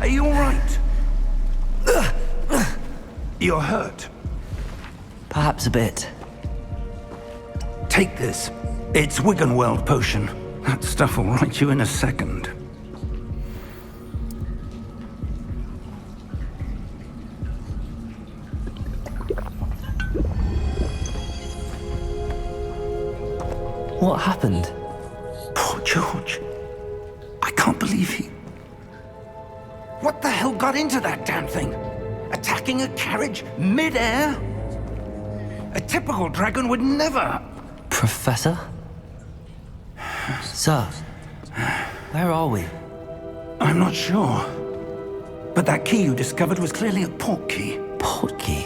Are you all right? You're hurt. Perhaps a bit. Take this. It's Wiggenweld potion. That stuff will right you in a second. What happened? Poor George. I can't believe he... What the hell got into that damn thing? Attacking a carriage mid-air? A typical dragon would never... Professor? Sir, where are we? I'm not sure. But that key you discovered was clearly a portkey. Portkey?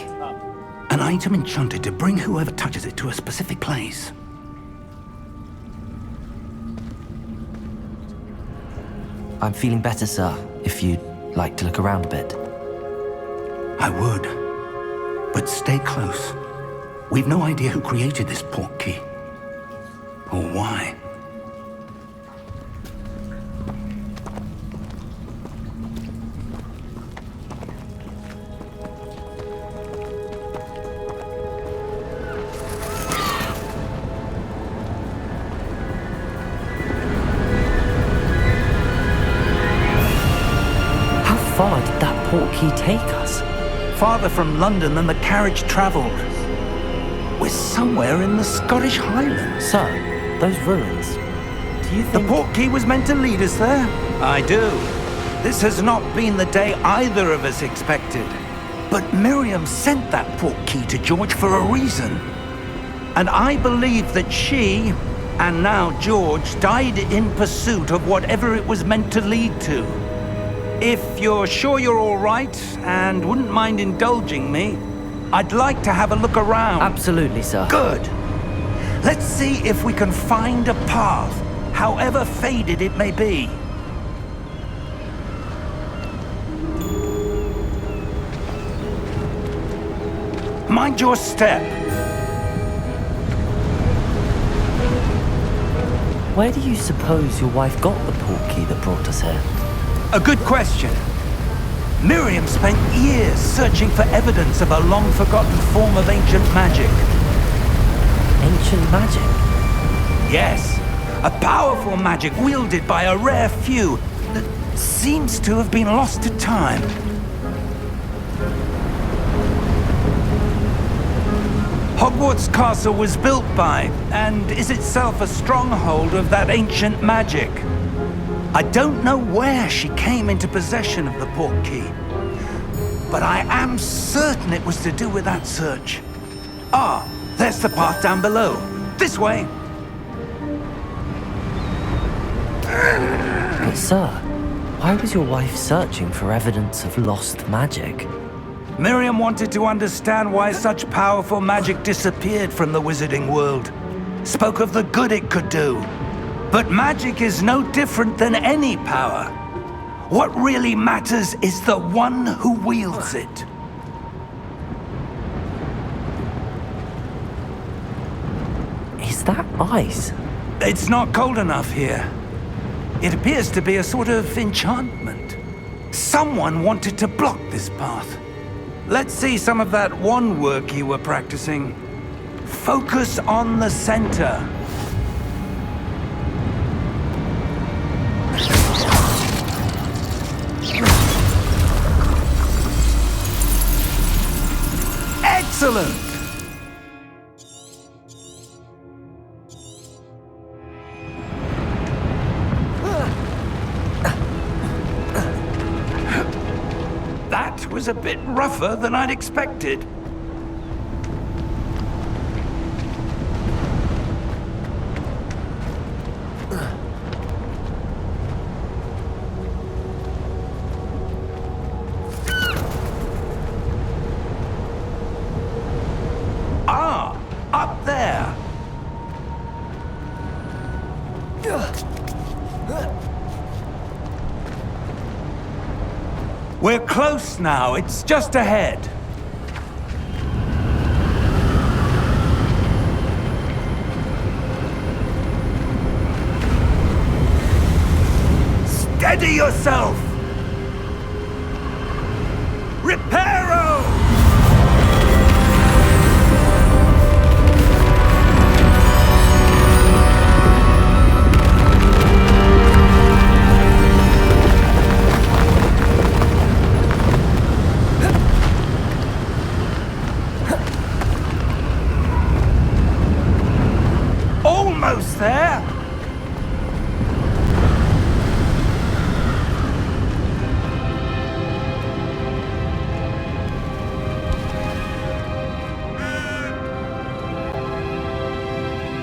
An item enchanted to bring whoever touches it to a specific place. I'm feeling better, sir, if you'd like to look around a bit. I would. But stay close. We've no idea who created this portkey. Or why. How far did that portkey take us? Farther from London than the carriage traveled. We're somewhere in the Scottish Highlands. Sir, those ruins. Do you The think... portkey was meant to lead us there? I do. This has not been the day either of us expected. But Miriam sent that portkey to George for a reason. And I believe that she, and now George, died in pursuit of whatever it was meant to lead to. If you're sure you're all right, and wouldn't mind indulging me, I'd like to have a look around. Absolutely, sir. Good. Let's see if we can find a path, however faded it may be. Mind your step. Where do you suppose your wife got the portkey that brought us here? A good question. Miriam spent years searching for evidence of a long-forgotten form of ancient magic. Ancient magic? Yes, a powerful magic wielded by a rare few that seems to have been lost to time. Hogwarts Castle was built by, and is itself a stronghold of that ancient magic. I don't know where she came into possession of the portkey, but I am certain it was to do with that search. Ah, there's the path down below. This way. But sir, why was your wife searching for evidence of lost magic? Miriam wanted to understand why such powerful magic disappeared from the wizarding world. Spoke of the good it could do. But magic is no different than any power. What really matters is the one who wields it. Is that ice? It's not cold enough here. It appears to be a sort of enchantment. Someone wanted to block this path. Let's see some of that wand work you were practicing. Focus on the center. Excellent! That was a bit rougher than I'd expected. Up there! We're close now. It's just ahead. Steady yourself! Reparo! Almost there!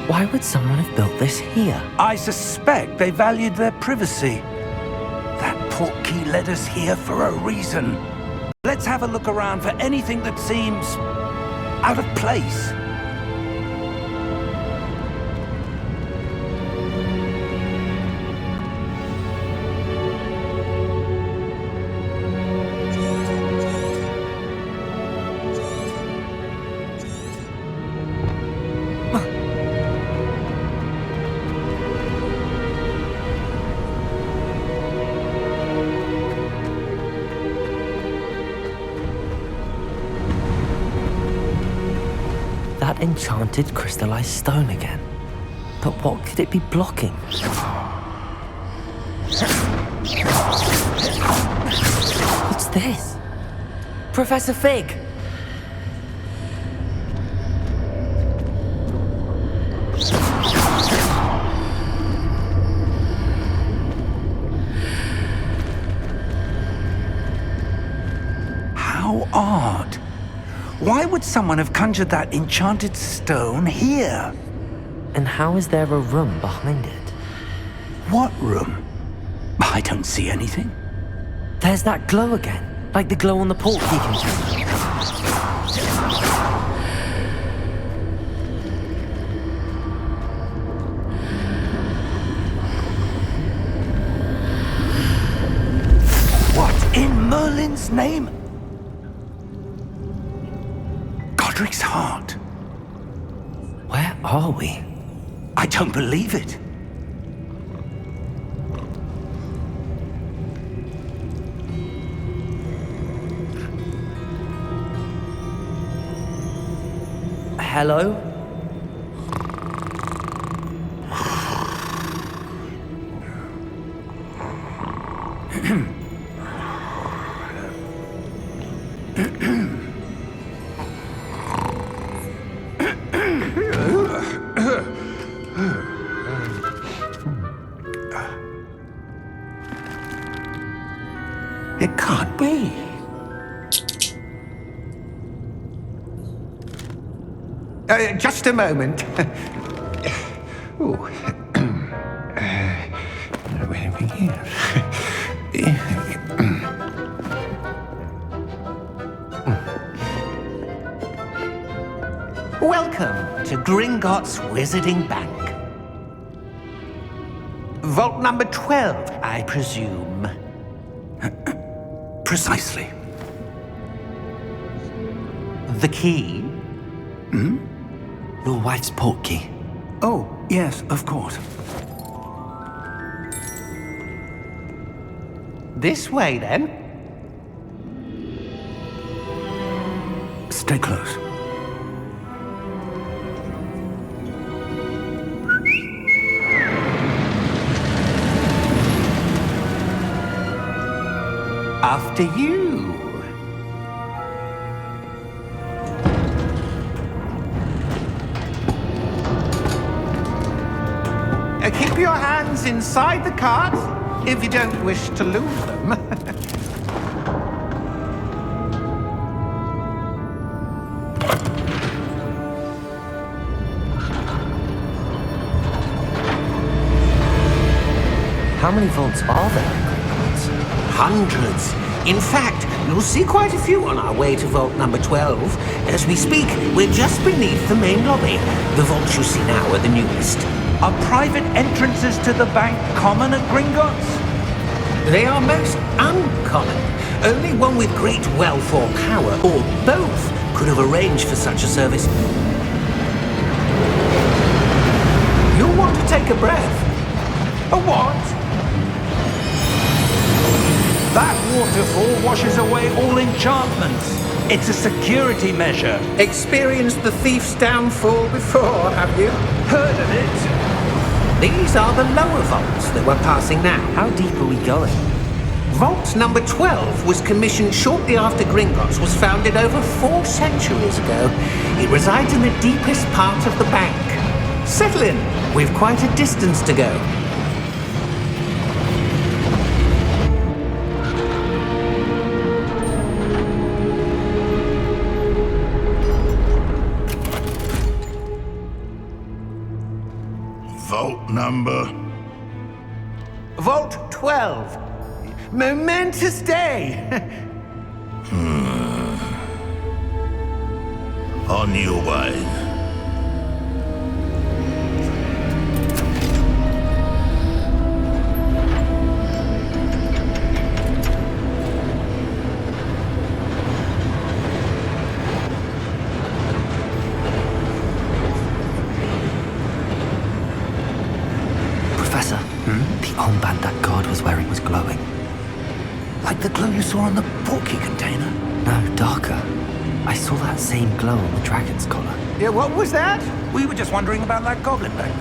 Why would someone have built this here? I suspect they valued their privacy. That portkey led us here for a reason. Let's have a look around for anything that seems out of place. That enchanted crystallized stone again. But what could it be blocking? What's this? Professor Fig! How odd. Why would someone have conjured that enchanted stone here? And how is there a room behind it? What room? I don't see anything. There's that glow again, like the glow on the portkey container. What in Merlin's name? Godric's heart. Where are we? I don't believe it. Hello? It can't be. Just a moment. Ooh. Anything here? Welcome to Gringotts Wizarding Bank. Vault number 12, I presume. Precisely. The key? Your wife's portkey. Oh, yes, of course. This way, then. Stay close. After you. Keep your hands inside the cart if you don't wish to lose them. How many vaults are there in Gringotts? Hundreds. In fact, you'll see quite a few on our way to vault number 12. As we speak, we're just beneath the main lobby. The vaults you see now are the newest. Are private entrances to the bank common at Gringotts? They are most uncommon. Only one with great wealth or power, or both, could have arranged for such a service. You'll want to take a breath. A what? That waterfall washes away all enchantments. It's a security measure. Experienced the thief's downfall before, have you? Heard of it? These are the lower vaults that we're passing now. How deep are we going? Vault number 12 was commissioned shortly after Gringotts was founded over 4 centuries ago. It resides in the deepest part of the bank. Settle in. We've quite a distance to go. Vault number? Vault 12. Momentous day. On your way. Professor, the armband that guard was wearing was glowing. Like the glow you saw on the portkey container? No, darker. I saw that same glow on the dragon's collar. Yeah, what was that? We were just wondering about that goblin back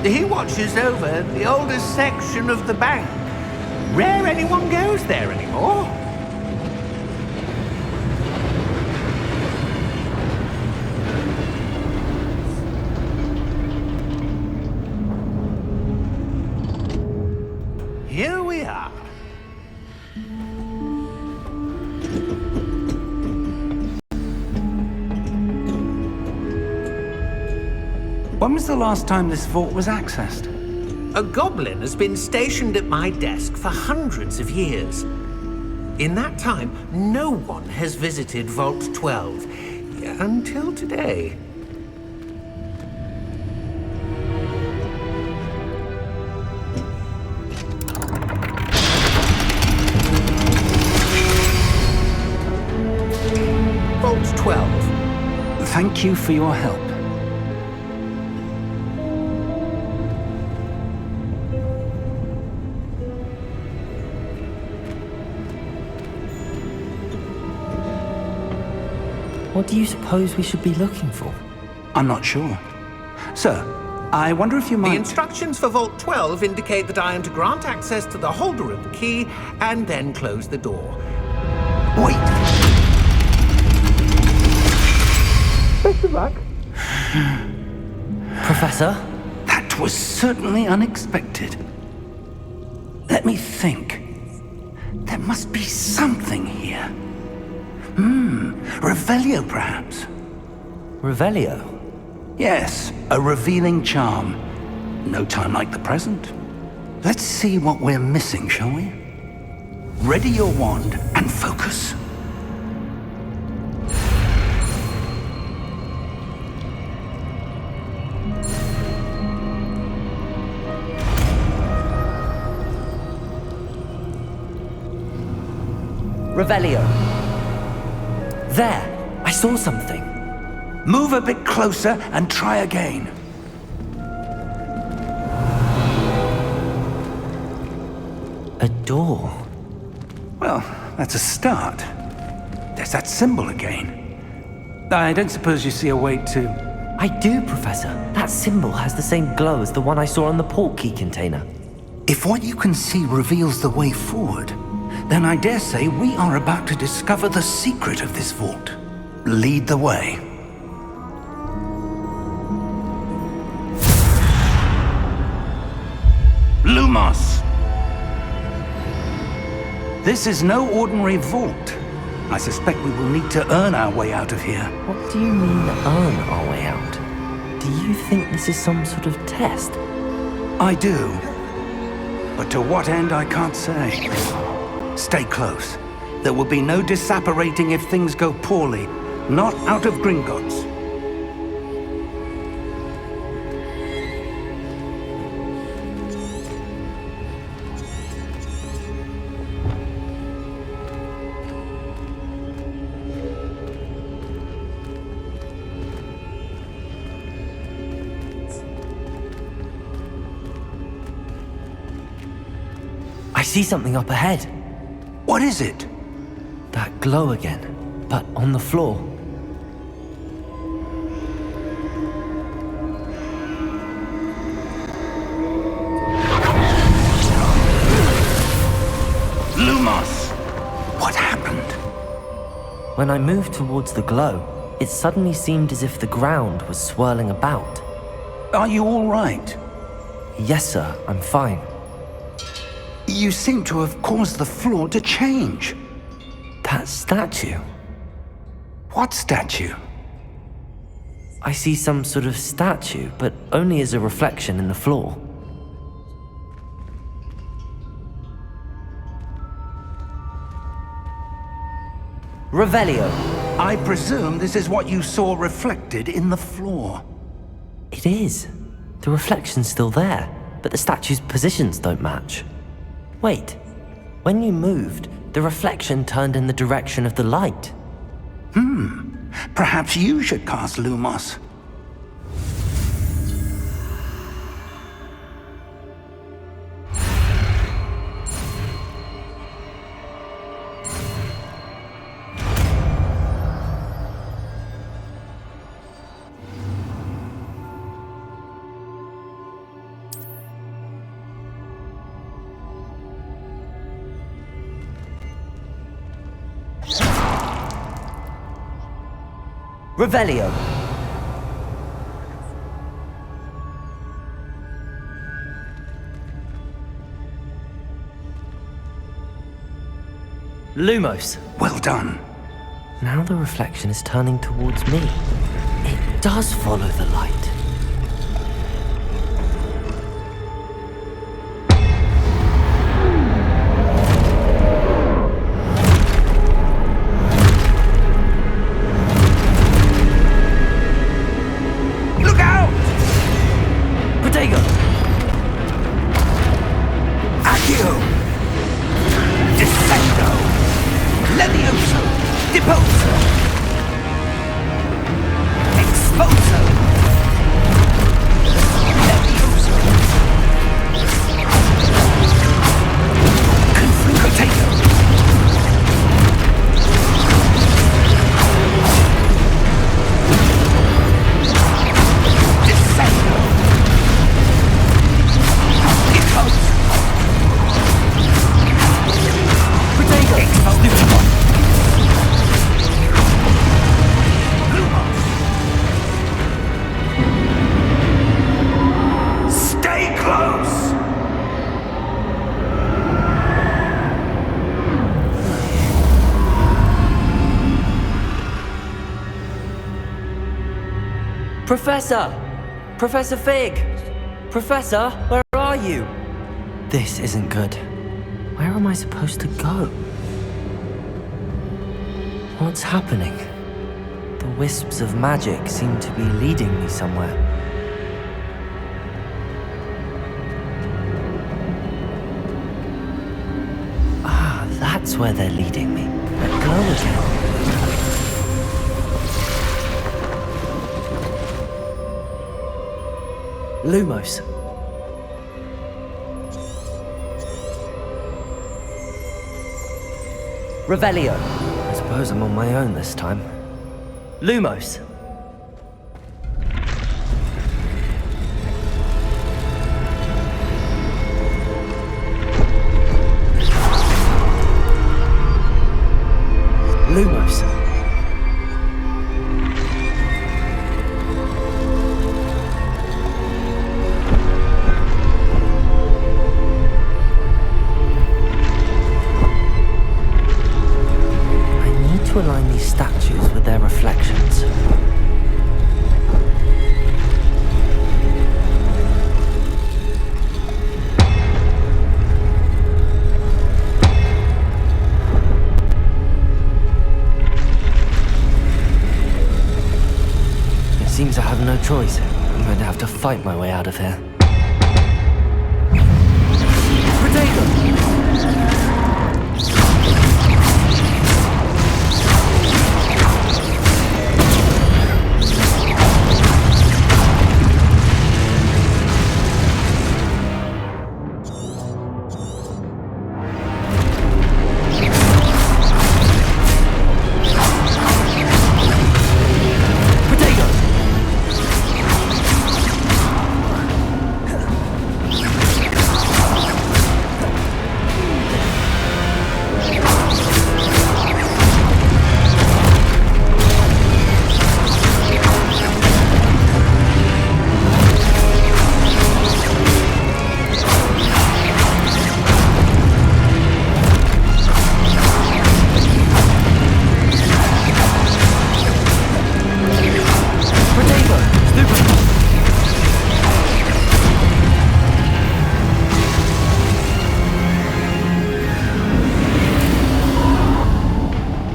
there. He watches over the oldest section of the bank. Rare anyone goes there anymore. Here we are. When was the last time this vault was accessed? A goblin has been stationed at my desk for hundreds of years. In that time, no one has visited Vault 12 until today. Vault 12. Thank you for your help. What do you suppose we should be looking for? I'm not sure. Sir, I wonder if you The might... instructions for Vault 12 indicate that I am to grant access to the holder of the key and then close the door. Wait! Best of luck. Professor? That was certainly unexpected. Let me think. There must be something here. Revelio, perhaps? Revelio? Yes, a revealing charm. No time like the present. Let's see what we're missing, shall we? Ready your wand and focus. Revelio. There! I saw something. Move a bit closer and try again. A door. Well, that's a start. There's that symbol again. I don't suppose you see a way to... I do, Professor. That symbol has the same glow as the one I saw on the portkey container. If what you can see reveals the way forward, then I dare say we are about to discover the secret of this vault. Lead the way. Lumos! This is no ordinary vault. I suspect we will need to earn our way out of here. What do you mean, earn our way out? Do you think this is some sort of test? I do. But to what end, I can't say. Stay close. There will be no disapparating if things go poorly. Not out of Gringotts. I see something up ahead. What is it? That glow again, but on the floor. Lumos! What happened? When I moved towards the glow, it suddenly seemed as if the ground was swirling about. Are you all right? Yes, sir, I'm fine. You seem to have caused the floor to change. That statue. What statue? I see some sort of statue, but only as a reflection in the floor. Revelio. I presume this is what you saw reflected in the floor. It is. The reflection's still there, but the statue's positions don't match. Wait, when you moved, the reflection turned in the direction of the light. Perhaps you should cast Lumos. Revelio. Lumos. Well done. Now the reflection is turning towards me. It does follow the light. Professor! Professor Fig! Professor, where are you? This isn't good. Where am I supposed to go? What's happening? The wisps of magic seem to be leading me somewhere. Ah, that's where they're leading me. That glow again. Lumos. Revelio. I suppose I'm on my own this time. Lumos. Lumos. To align these statues with their reflections. It seems I have no choice. I'm going to have to fight my way out of here. Potato!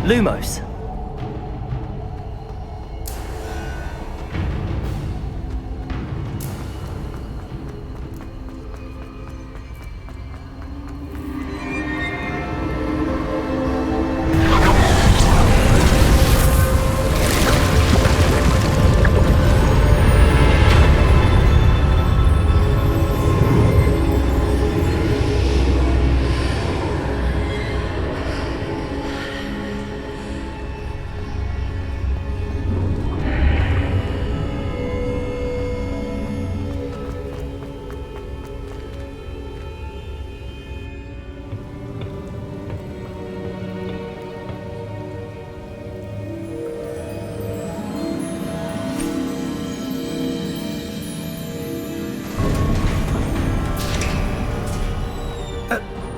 Lumos.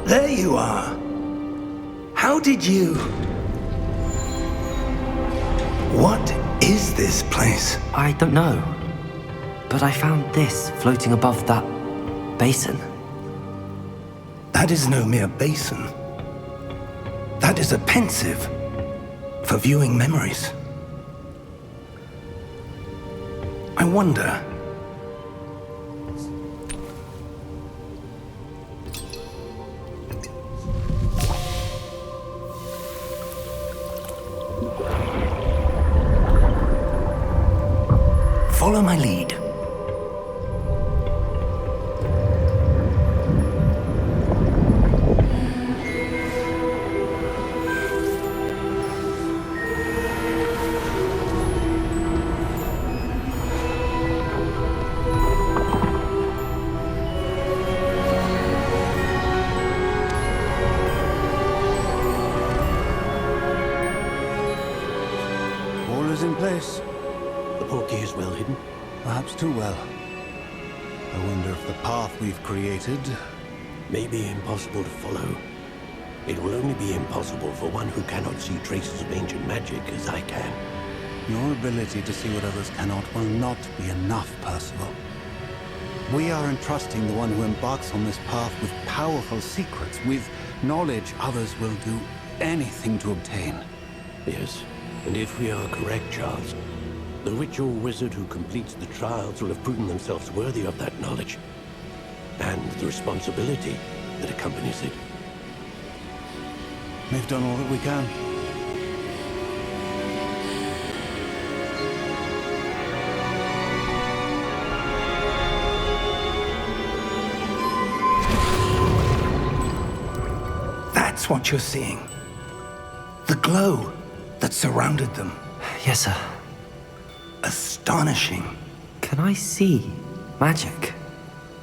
There you are. How did you... What is this place? I don't know. But I found this floating above that basin. That is no mere basin. That is a pensive for viewing memories. I wonder... Follow my lead. All is in place. The portkey is well hidden. Perhaps too well. I wonder if the path we've created... May be impossible to follow. It will only be impossible for one who cannot see traces of ancient magic as I can. Your ability to see what others cannot will not be enough, Percival. We are entrusting the one who embarks on this path with powerful secrets, with knowledge others will do anything to obtain. Yes, and if we are correct, Charles, the witch or wizard who completes the trials will have proven themselves worthy of that knowledge, and the responsibility that accompanies it. We've done all that we can. That's what you're seeing. The glow that surrounded them. Yes, sir. Astonishing. Can I see magic?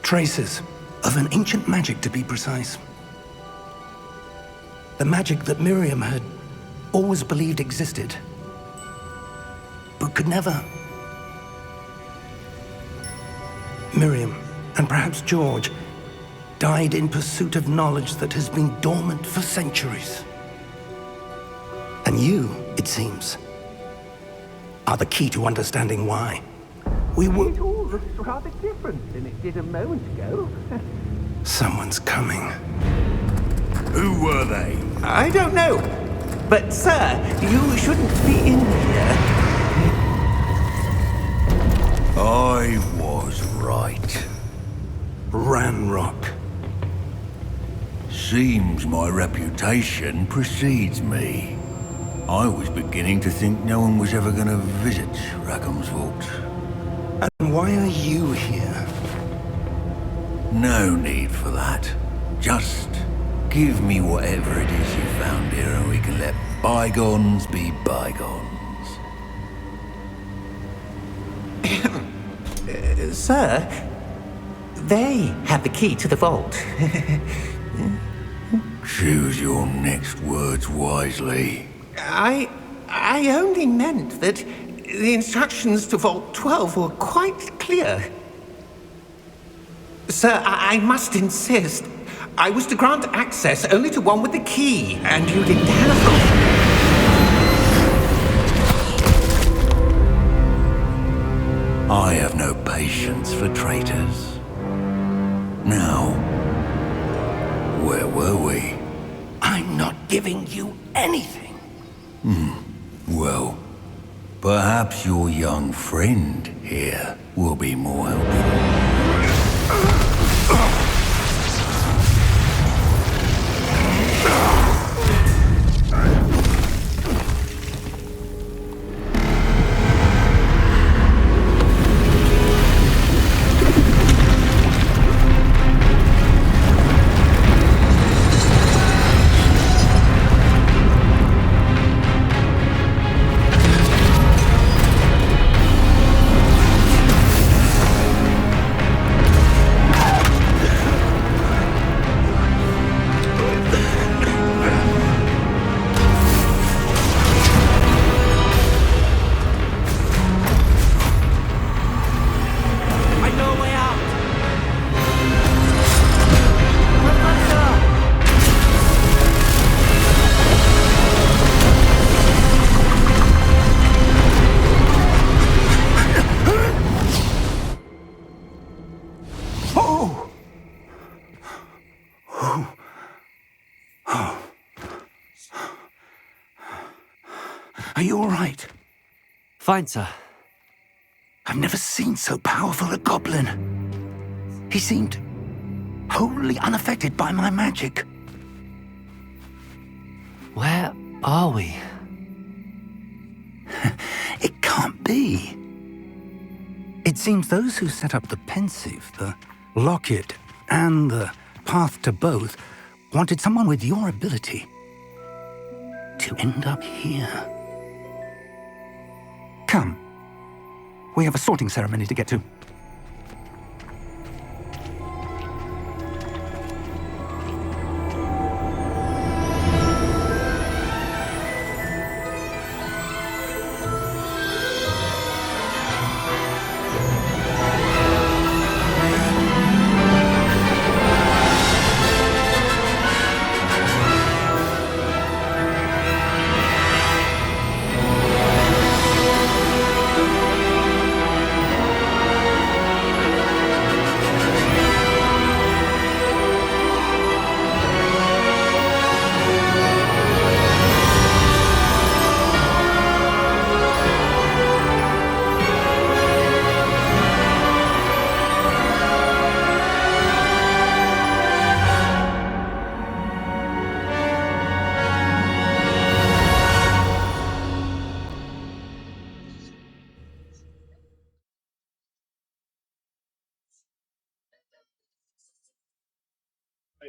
Traces of an ancient magic, to be precise. The magic that Miriam had always believed existed, but could never. Miriam, and perhaps George, died in pursuit of knowledge that has been dormant for centuries. And you, it seems, are the key to understanding why. We were... It all looks rather different than it did a moment ago. Someone's coming. Who were they? I don't know. But, sir, you shouldn't be in here. I was right. Ranrok. Seems my reputation precedes me. I was beginning to think no one was ever going to visit Rackham's Vault. And why are you here? No need for that. Just give me whatever it is you found here and we can let bygones be bygones. Sir, they have the key to the vault. Choose your next words wisely. I only meant that the instructions to Vault 12 were quite clear. Sir, I must insist. I was to grant access only to one with the key, and you didn't have them. I have no patience for traitors. Now, where were we? I'm not giving you anything. Well, perhaps your young friend here will be more helpful. Are you all right? Fine, sir. I've never seen so powerful a goblin. He seemed wholly unaffected by my magic. Where are we? It can't be. It seems those who set up the pensive, the locket, and the path to both wanted someone with your ability to end up here. Come. We have a sorting ceremony to get to.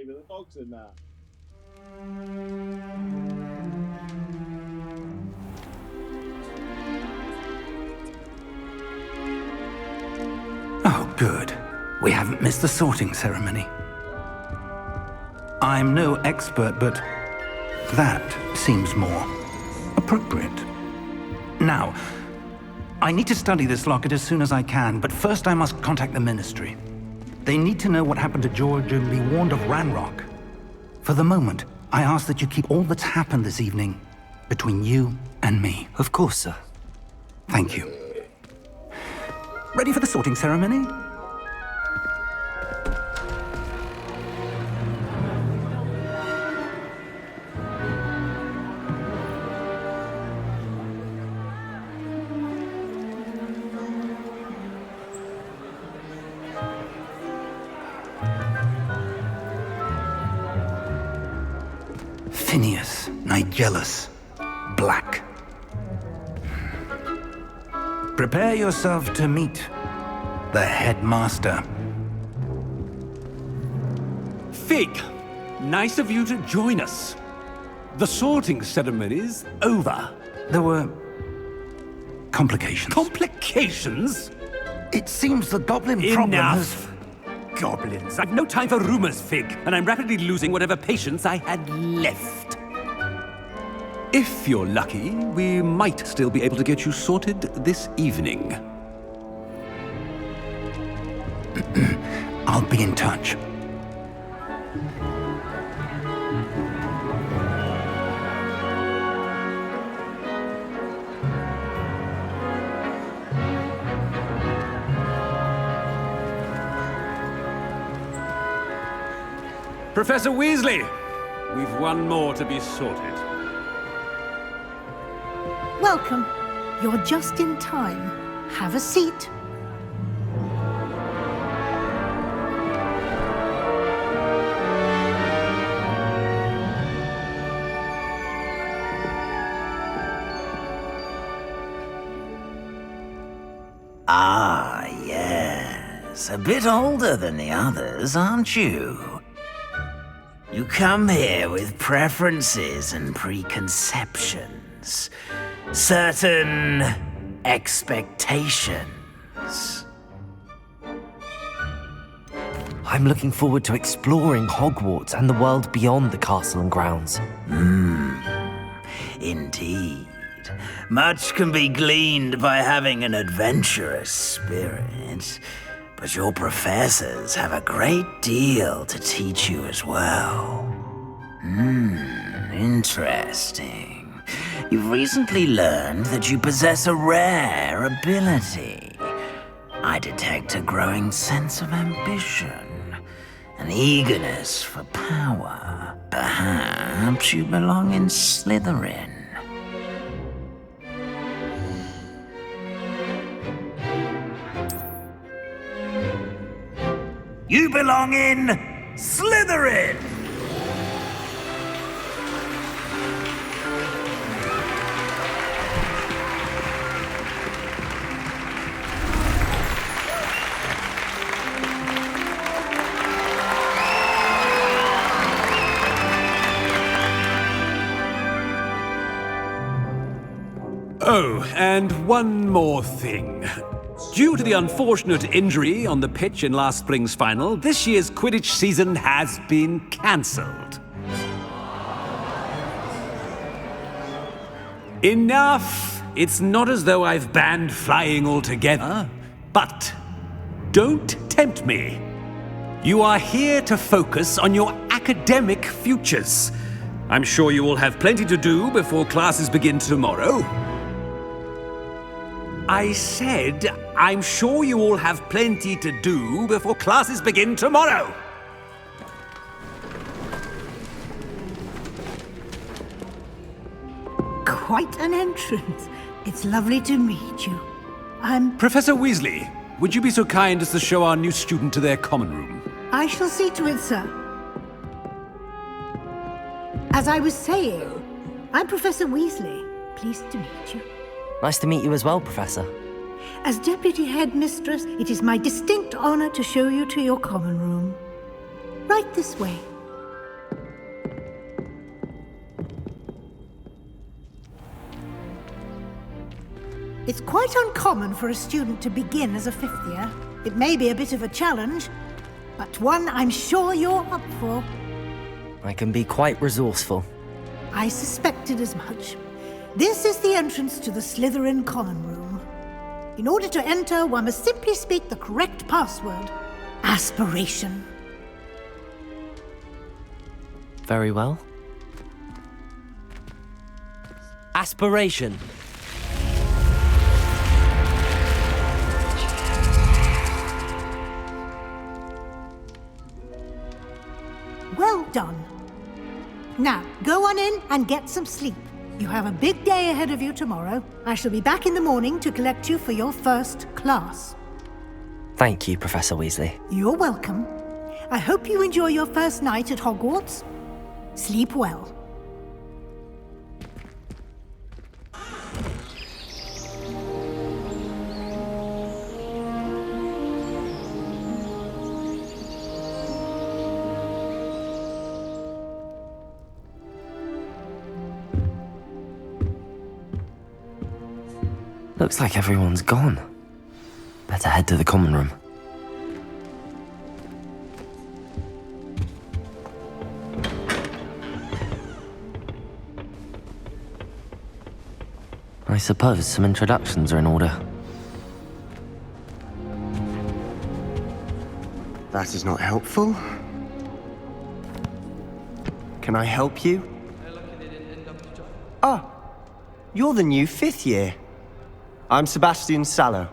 The dogs in that. Oh, good. We haven't missed the sorting ceremony. I'm no expert, but that seems more appropriate. Now, I need to study this locket as soon as I can, but first I must contact the Ministry. They need to know what happened to George and be warned of Ranrok. For the moment, I ask that you keep all that's happened this evening between you and me. Of course, sir. Thank you. Ready for the sorting ceremony? Phineas, Nigellus, Black. Prepare yourself to meet the headmaster. Fig, nice of you to join us. The sorting ceremony's over. There were complications. Complications? It seems the goblin problem has... Enough! Goblins. I've no time for rumors, Fig, and I'm rapidly losing whatever patience I had left. If you're lucky, we might still be able to get you sorted this evening. I'll be in touch. Professor Weasley, we've one more to be sorted. Welcome. You're just in time. Have a seat. Ah, yes. A bit older than the others, aren't you? You come here with preferences and preconceptions. Certain expectations. I'm looking forward to exploring Hogwarts and the world beyond the castle and grounds. Indeed. Much can be gleaned by having an adventurous spirit, but your professors have a great deal to teach you as well. Interesting. You've recently learned that you possess a rare ability. I detect a growing sense of ambition, an eagerness for power. Perhaps you belong in Slytherin. You belong in Slytherin! Oh, and one more thing. Due to the unfortunate injury on the pitch in last spring's final, this year's Quidditch season has been cancelled. Enough! It's not as though I've banned flying altogether, but don't tempt me. You are here to focus on your academic futures. I'm sure you will have plenty to do before classes begin tomorrow. I said, I'm sure you all have plenty to do before classes begin tomorrow. Quite an entrance. It's lovely to meet you. Professor Weasley, would you be so kind as to show our new student to their common room? I shall see to it, sir. As I was saying, I'm Professor Weasley. Pleased to meet you. Nice to meet you as well, Professor. As Deputy Headmistress, it is my distinct honor to show you to your common room. Right this way. It's quite uncommon for a student to begin as a fifth year. It may be a bit of a challenge, but one I'm sure you're up for. I can be quite resourceful. I suspected as much. This is the entrance to the Slytherin common room. In order to enter, one must simply speak the correct password. Aspiration. Very well. Aspiration. Well done. Now, go on in and get some sleep. You have a big day ahead of you tomorrow. I shall be back in the morning to collect you for your first class. Thank you, Professor Weasley. You're welcome. I hope you enjoy your first night at Hogwarts. Sleep well. Looks like everyone's gone. Better head to the common room. I suppose some introductions are in order. That is not helpful. Can I help you? Ah, you're the new fifth year. I'm Sebastian Sallow.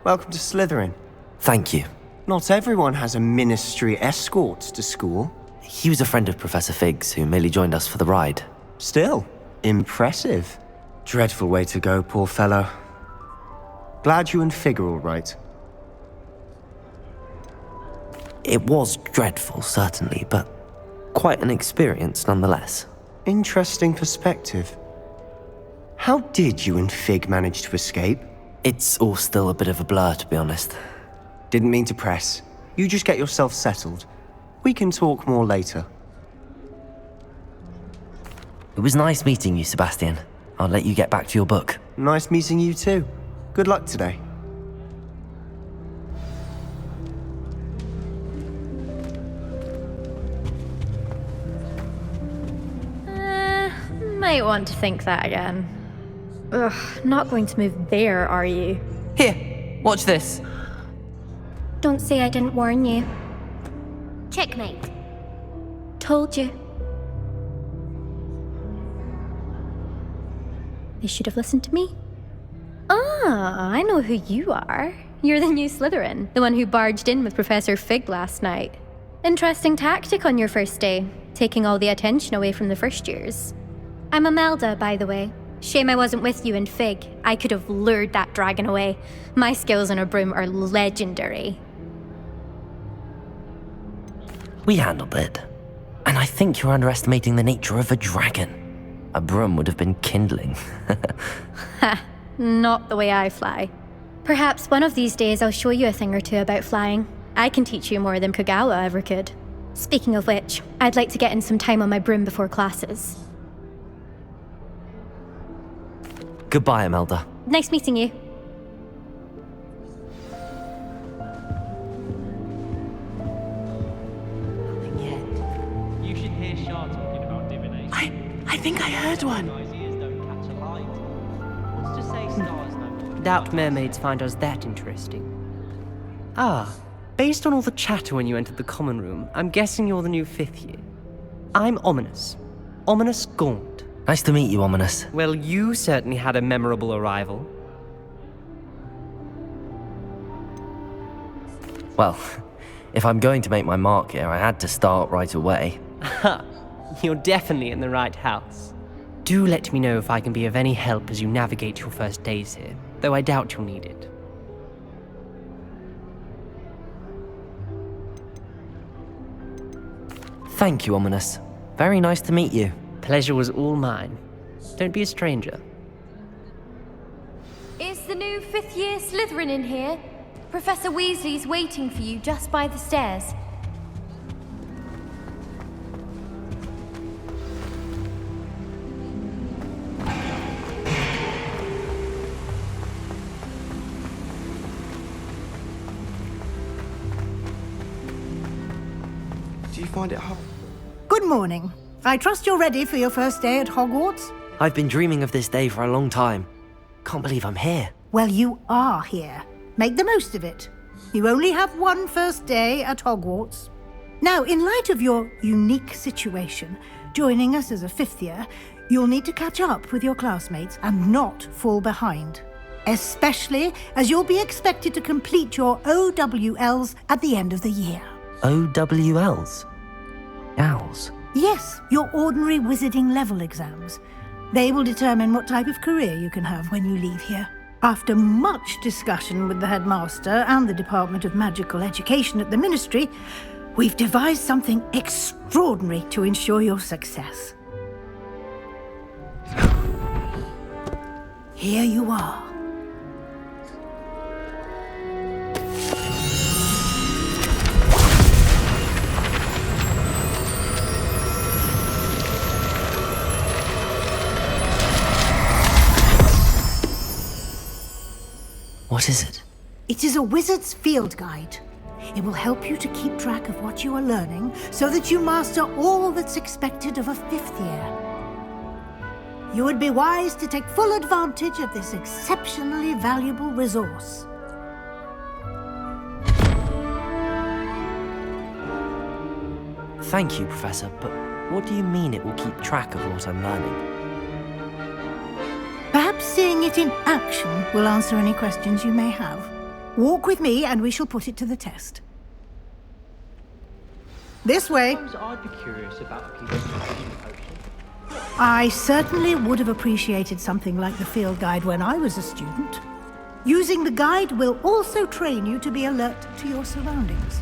Welcome to Slytherin. Thank you. Not everyone has a ministry escort to school. He was a friend of Professor Fig's who merely joined us for the ride. Still, impressive. Dreadful way to go, poor fellow. Glad you and Fig are all right. It was dreadful, certainly, but quite an experience nonetheless. Interesting perspective. How did you and Fig manage to escape? It's all still a bit of a blur, to be honest. Didn't mean to press. You just get yourself settled. We can talk more later. It was nice meeting you, Sebastian. I'll let you get back to your book. Nice meeting you too. Good luck today. Might want to think that again. Ugh, not going to move there, are you? Here, watch this. Don't say I didn't warn you. Checkmate. Told you. They should have listened to me. Ah, I know who you are. You're the new Slytherin, the one who barged in with Professor Fig last night. Interesting tactic on your first day, taking all the attention away from the first years. I'm Imelda, by the way. Shame I wasn't with you in Fig. I could have lured that dragon away. My skills on a broom are legendary. We handled it. And I think you're underestimating the nature of a dragon. A broom would have been kindling. Ha, not the way I fly. Perhaps one of these days I'll show you a thing or two about flying. I can teach you more than Kogawa ever could. Speaking of which, I'd like to get in some time on my broom before classes. Goodbye, Imelda. Nice meeting you. You should hear Shah talking about divination. I think I heard one. Doubt mermaids find us that interesting. Ah, based on all the chatter when you entered the common room, I'm guessing you're the new 5th year. I'm Ominous. Ominous Gaunt. Nice to meet you, Ominous. Well, you certainly had a memorable arrival. Well, if I'm going to make my mark here, I had to start right away. Ha! You're definitely in the right house. Do let me know if I can be of any help as you navigate your first days here, though I doubt you'll need it. Thank you, Ominous. Very nice to meet you. Pleasure was all mine. Don't be a stranger. Is the new 5th year Slytherin in here? Professor Weasley's waiting for you just by the stairs. Do you find it hard? Good morning. I trust you're ready for your first day at Hogwarts? I've been dreaming of this day for a long time. Can't believe I'm here. Well, you are here. Make the most of it. You only have one first day at Hogwarts. Now, in light of your unique situation, joining us as a 5th year, you'll need to catch up with your classmates and not fall behind. Especially as you'll be expected to complete your OWLs at the end of the year. OWLs? Owls? Yes, your ordinary wizarding level exams. They will determine what type of career you can have when you leave here. After much discussion with the headmaster and the Department of Magical Education at the Ministry, we've devised something extraordinary to ensure your success. Here you are. What is it? It is a wizard's field guide. It will help you to keep track of what you are learning so that you master all that's expected of a 5th year. You would be wise to take full advantage of this exceptionally valuable resource. Thank you, Professor, but what do you mean it will keep track of what I'm learning? Perhaps seeing it in action will answer any questions you may have. Walk with me and we shall put it to the test. This way. I'd be curious about a potion. I certainly would have appreciated something like the field guide when I was a student. Using the guide will also train you to be alert to your surroundings.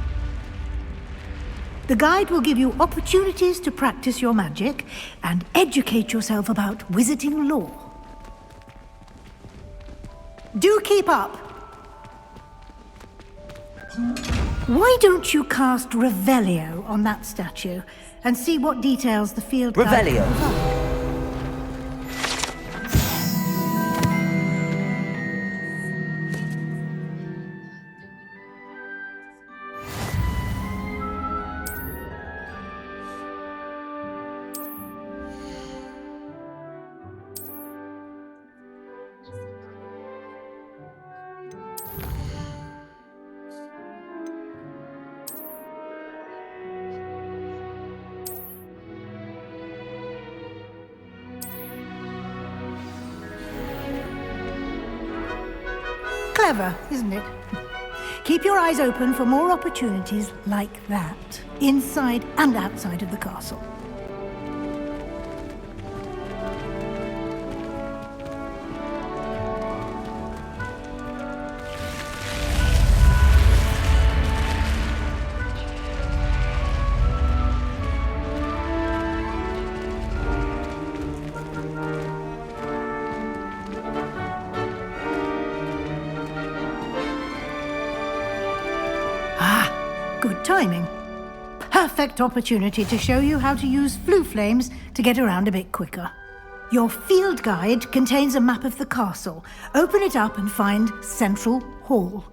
The guide will give you opportunities to practice your magic and educate yourself about wizarding lore. Do keep up! Why don't you cast Revelio on that statue and see what details the field guide Revelio. can provide? Clever, isn't it? Keep your eyes open for more opportunities like that, inside and outside of the castle. Good timing. Perfect opportunity to show you how to use flue flames to get around a bit quicker. Your field guide contains a map of the castle. Open it up and find Central Hall.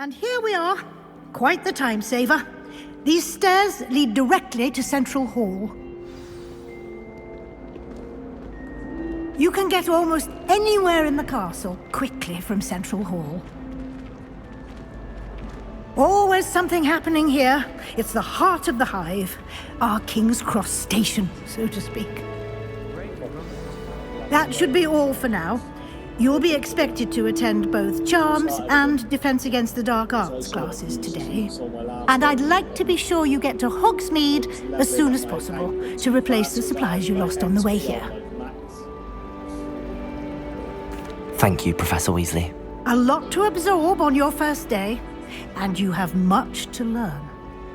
And here we are. Quite the time saver. These stairs lead directly to Central Hall. You can get almost anywhere in the castle quickly from Central Hall. Always something happening here. It's the heart of the hive. Our King's Cross station, so to speak. That should be all for now. You'll be expected to attend both Charms and Defense Against the Dark Arts classes today. And I'd like to be sure you get to Hogsmeade as soon as possible to replace the supplies you lost on the way here. Thank you, Professor Weasley. A lot to absorb on your first day, and you have much to learn.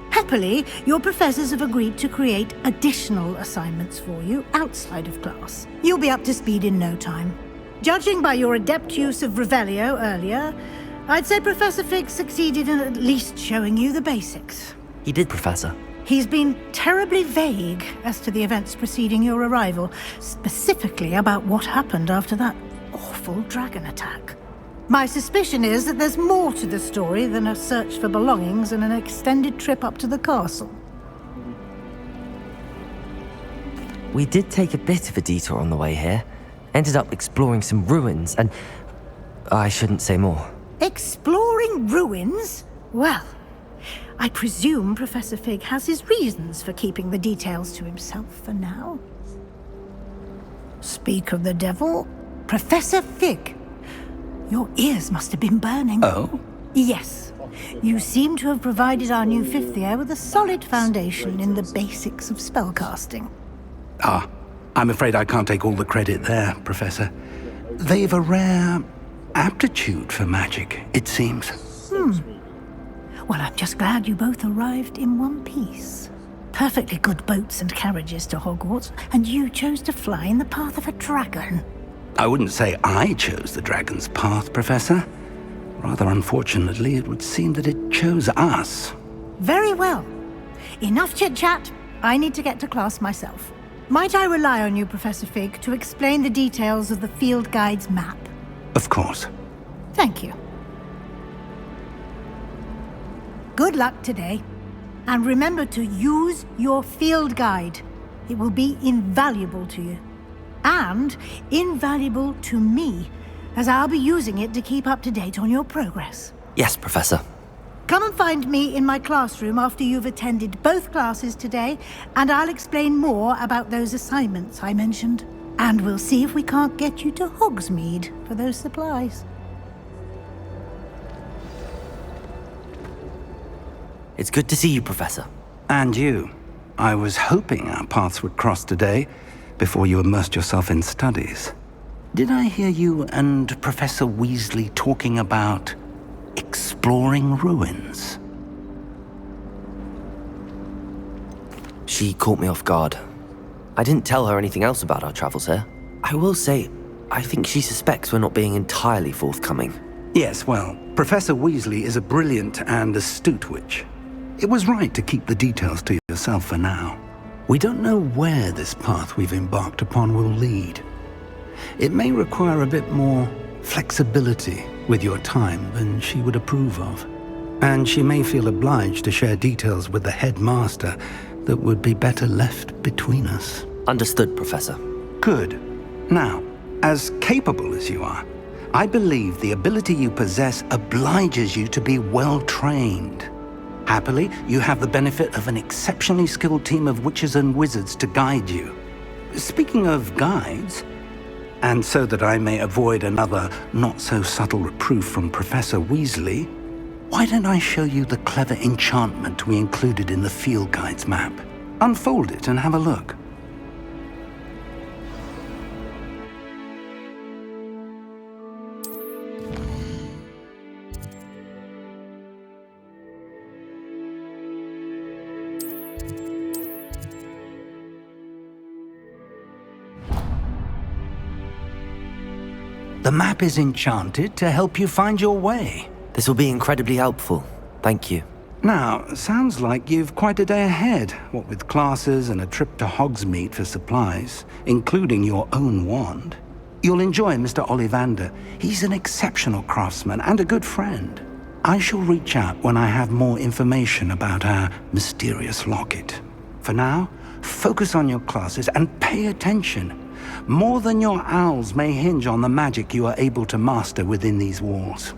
Happily, your professors have agreed to create additional assignments for you outside of class. You'll be up to speed in no time. Judging by your adept use of Revelio earlier, I'd say Professor Fig succeeded in at least showing you the basics. He did, Professor. He's been terribly vague as to the events preceding your arrival, specifically about what happened after that awful dragon attack. My suspicion is that there's more to the story than a search for belongings and an extended trip up to the castle. We did take a bit of a detour on the way here. Ended up exploring some ruins, and I shouldn't say more. Exploring ruins? Well, I presume Professor Fig has his reasons for keeping the details to himself for now. Speak of the devil, Professor Fig. Your ears must have been burning. Oh? Yes. You seem to have provided our new fifth year with a solid foundation in the basics of spellcasting. Ah, I'm afraid I can't take all the credit there, Professor. They've a rare aptitude for magic, it seems. Well, I'm just glad you both arrived in one piece. Perfectly good boats and carriages to Hogwarts, and you chose to fly in the path of a dragon. I wouldn't say I chose the dragon's path, Professor. Rather unfortunately, it would seem that it chose us. Very well. Enough chit-chat. I need to get to class myself. Might I rely on you, Professor Fig, to explain the details of the field guide's map? Of course. Thank you. Good luck today. And remember to use your field guide. It will be invaluable to you. And invaluable to me, as I'll be using it to keep up to date on your progress. Yes, Professor. Come and find me in my classroom after you've attended both classes today, and I'll explain more about those assignments I mentioned. And we'll see if we can't get you to Hogsmeade for those supplies. It's good to see you, Professor. And you. I was hoping our paths would cross today, before you immersed yourself in studies. Did I hear you and Professor Weasley talking about exploring ruins? She caught me off guard. I didn't tell her anything else about our travels here. I will say, I think she suspects we're not being entirely forthcoming. Yes, well, Professor Weasley is a brilliant and astute witch. It was right to keep the details to yourself for now. We don't know where this path we've embarked upon will lead. It may require a bit more flexibility with your time than she would approve of. And she may feel obliged to share details with the headmaster that would be better left between us. Understood, Professor. Good. Now, as capable as you are, I believe the ability you possess obliges you to be well-trained. Happily, you have the benefit of an exceptionally skilled team of witches and wizards to guide you. Speaking of guides, and so that I may avoid another not-so-subtle reproof from Professor Weasley, why don't I show you the clever enchantment we included in the field guide's map? Unfold it and have a look. The map is enchanted to help you find your way. This will be incredibly helpful. Thank you. Now, sounds like you've quite a day ahead, what with classes and a trip to Hogsmeade for supplies, including your own wand. You'll enjoy Mr. Ollivander. He's an exceptional craftsman and a good friend. I shall reach out when I have more information about our mysterious locket. For now, focus on your classes and pay attention. More than your owls may hinge on the magic you are able to master within these walls.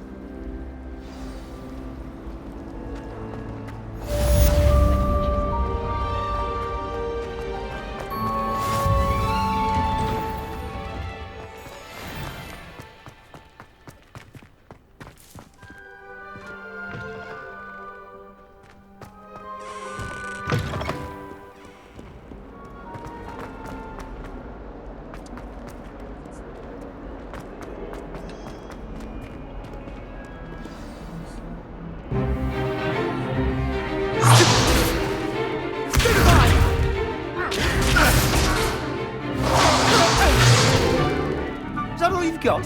Got.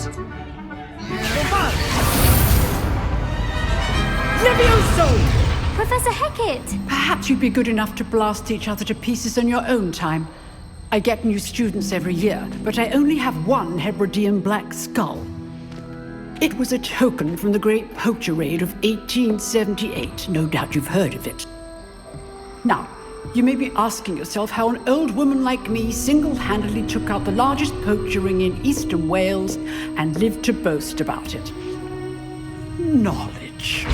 Levioso! Professor Hecat! Perhaps you'd be good enough to blast each other to pieces in your own time. I get new students every year, but I only have one Hebridean black skull. It was a token from the Great Poacher Raid of 1878. No doubt you've heard of it. Now, you may be asking yourself how an old woman like me single-handedly took out the largest poacher ring in eastern Wales and lived to boast about it. Knowledge.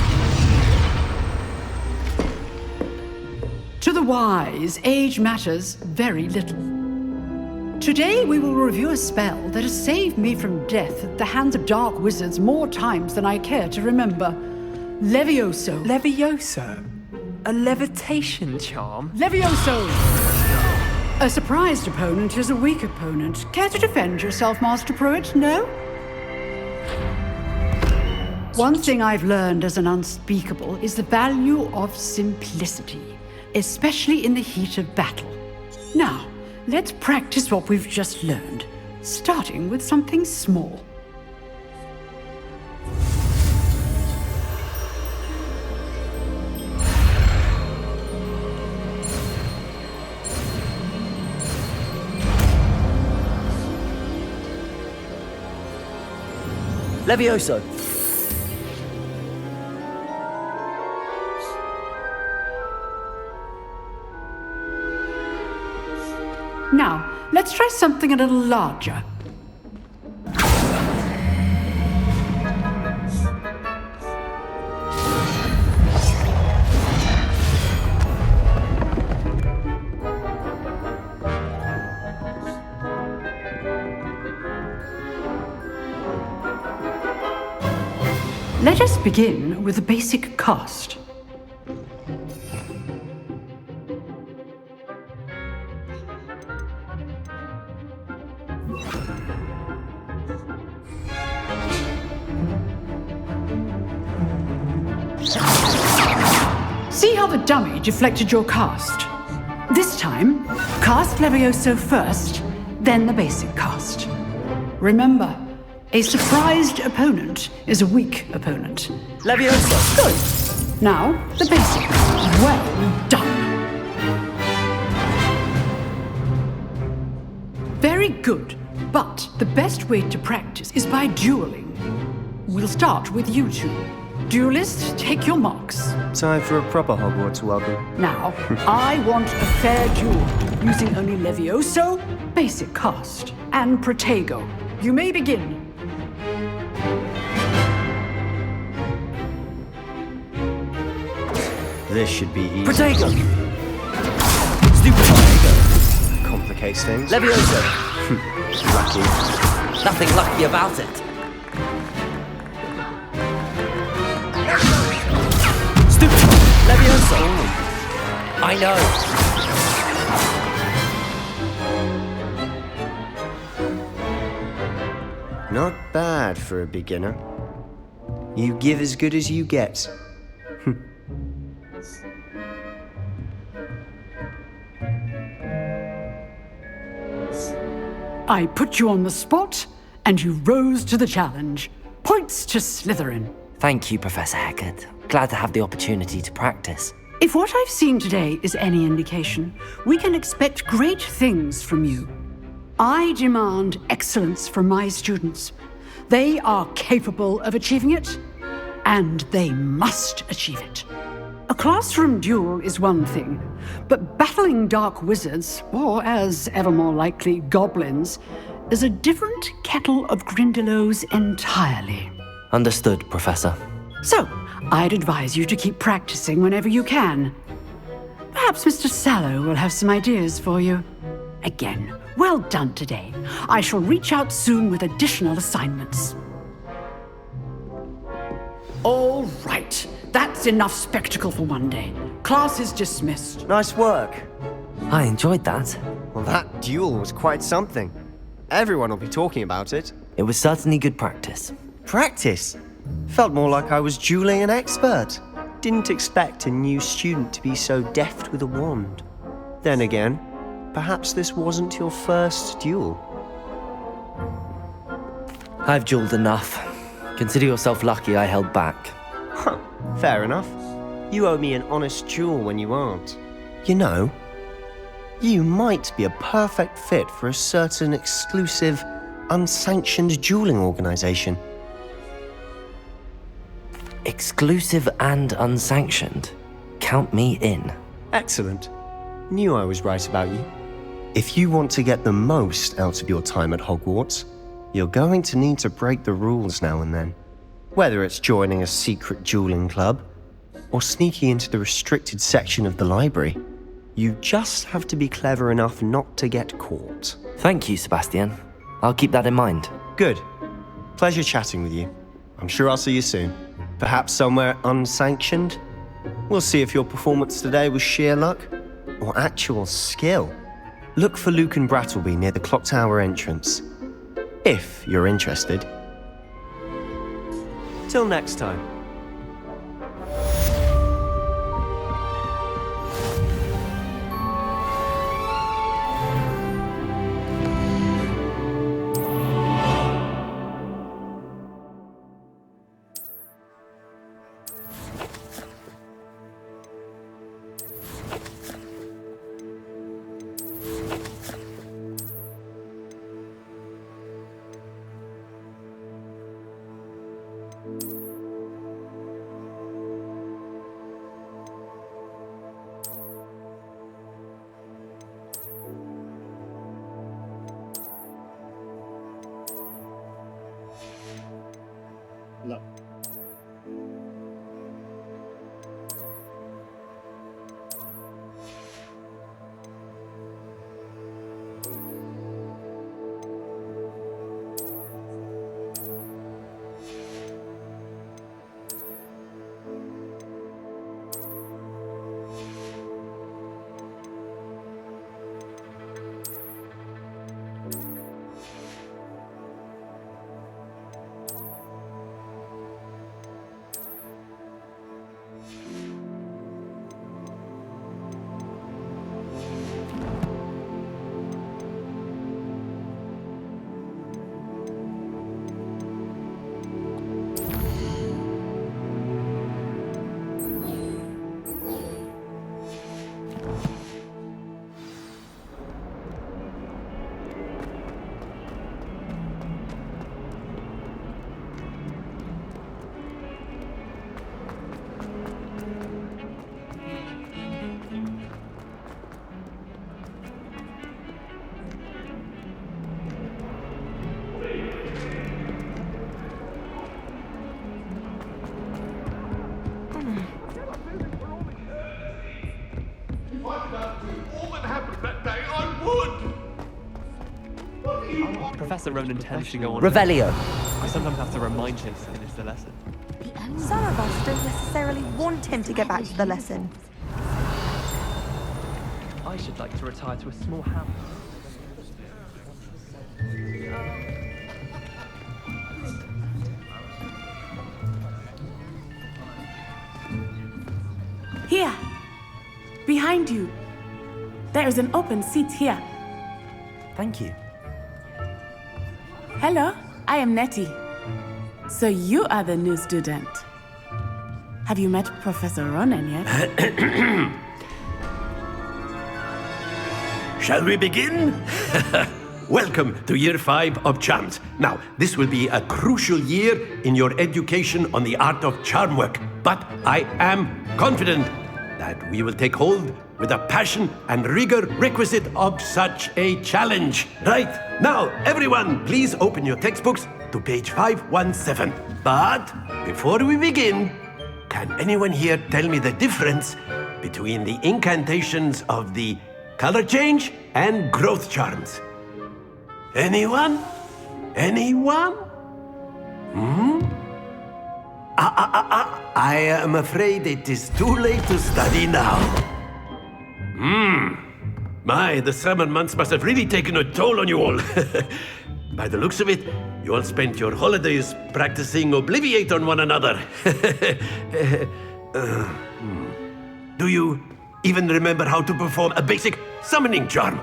To the wise, age matters very little. Today we will review a spell that has saved me from death at the hands of dark wizards more times than I care to remember. Levioso. Levioso? A levitation charm? Levioso! A surprised opponent is a weak opponent. Care to defend yourself, Master Pruitt? No? One thing I've learned as an unspeakable is the value of simplicity, especially in the heat of battle. Now, let's practice what we've just learned, starting with something small. Levioso! Now, let's try something a little larger. Let us begin with the basic cast. See how the dummy deflected your cast? This time, cast Levioso first, then the basic cast. Remember, a surprised opponent is a weak opponent. Levioso! Good. Now, the basic. Well done. Very good. But the best way to practice is by dueling. We'll start with you two. Duelists, take your marks. Time for a proper Hogwarts welcome. Now, I want a fair duel, using only Levioso, basic cast, and Protego. You may begin. This should be easy. Protego! Stupid Protego! Complicates things. Levioso! Lucky. Nothing lucky about it. Stupid Levioso! I know. Not bad for a beginner. You give as good as you get. I put you on the spot, and you rose to the challenge. Points to Slytherin. Thank you, Professor Hecat. Glad to have the opportunity to practice. If what I've seen today is any indication, we can expect great things from you. I demand excellence from my students. They are capable of achieving it, and they must achieve it. A classroom duel is one thing, but battling dark wizards, or as ever more likely, goblins, is a different kettle of Grindylows entirely. Understood, Professor. So, I'd advise you to keep practicing whenever you can. Perhaps Mr. Sallow will have some ideas for you. Again, well done today. I shall reach out soon with additional assignments. All right. That's enough spectacle for one day. Class is dismissed. Nice work. I enjoyed that. Well, that duel was quite something. Everyone will be talking about it. It was certainly good practice. Practice? Felt more like I was dueling an expert. Didn't expect a new student to be so deft with a wand. Then again, perhaps this wasn't your first duel. I've dueled enough. Consider yourself lucky I held back. Huh, fair enough. You owe me an honest duel when you aren't. You know, you might be a perfect fit for a certain exclusive, unsanctioned dueling organization. Exclusive and unsanctioned? Count me in. Excellent. Knew I was right about you. If you want to get the most out of your time at Hogwarts, you're going to need to break the rules now and then. Whether it's joining a secret dueling club, or sneaking into the restricted section of the library. You just have to be clever enough not to get caught. Thank you, Sebastian. I'll keep that in mind. Good. Pleasure chatting with you. I'm sure I'll see you soon. Perhaps somewhere unsanctioned? We'll see if your performance today was sheer luck or actual skill. Look for Luke and Brattleby near the clock tower entrance. If you're interested. Till next time. No. Professor Ronan tends to go on. Revelio. I sometimes have to remind him to finish the lesson. Some of us don't necessarily want him to get back to the lesson. I should like to retire to a small house. Here, behind you. There is an open seat here. Thank you. Hello, I am Nettie. So you are the new student. Have you met Professor Ronan yet? Shall we begin? Welcome to Year 5 of Charms. Now, this will be a crucial year in your education on the art of charm work, but I am confident that we will take hold with the passion and rigor requisite of such a challenge. Right, now, everyone, please open your textbooks to page 517. But before we begin, can anyone here tell me the difference between the incantations of the color change and growth charms? Anyone? Anyone? I am afraid it is too late to study now. My, the summer months must have really taken a toll on you all. By the looks of it, you all spent your holidays practicing Obliviate on one another. Do you even remember how to perform a basic summoning charm?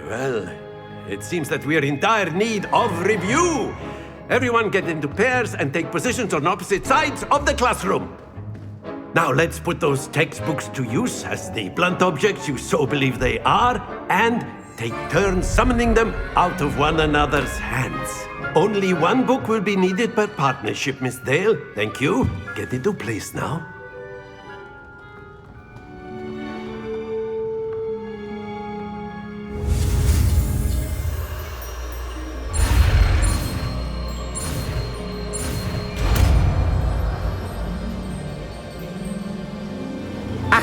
Well, it seems that we are in dire need of review. Everyone get into pairs and take positions on opposite sides of the classroom. Now let's put those textbooks to use as the blunt objects you so believe they are, and take turns summoning them out of one another's hands. Only one book will be needed per partnership, Miss Dale. Thank you. Get into place now.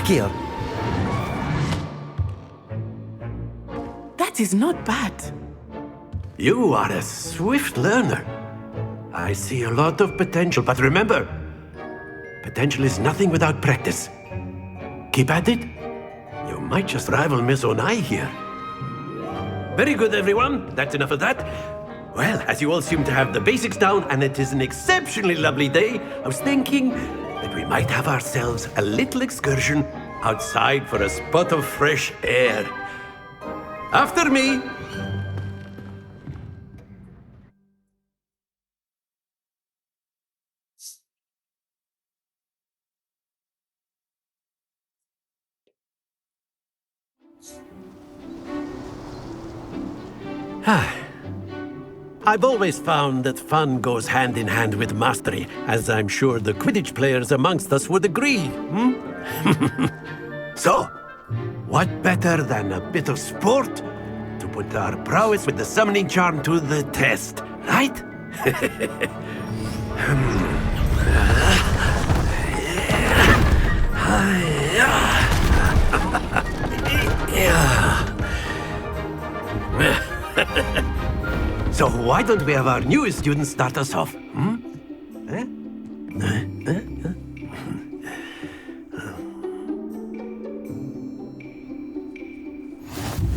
Accio! That is not bad. You are a swift learner. I see a lot of potential, but remember, potential is nothing without practice. Keep at it. You might just rival Miss Onai here. Very good, everyone. That's enough of that. Well, as you all seem to have the basics down, and it is an exceptionally lovely day, I was thinking that we might have ourselves a little excursion outside for a spot of fresh air. After me! I've always found that fun goes hand in hand with mastery, as I'm sure the Quidditch players amongst us would agree, So, what better than a bit of sport to put our prowess with the summoning charm to the test, right? So why don't we have our newest student start us off?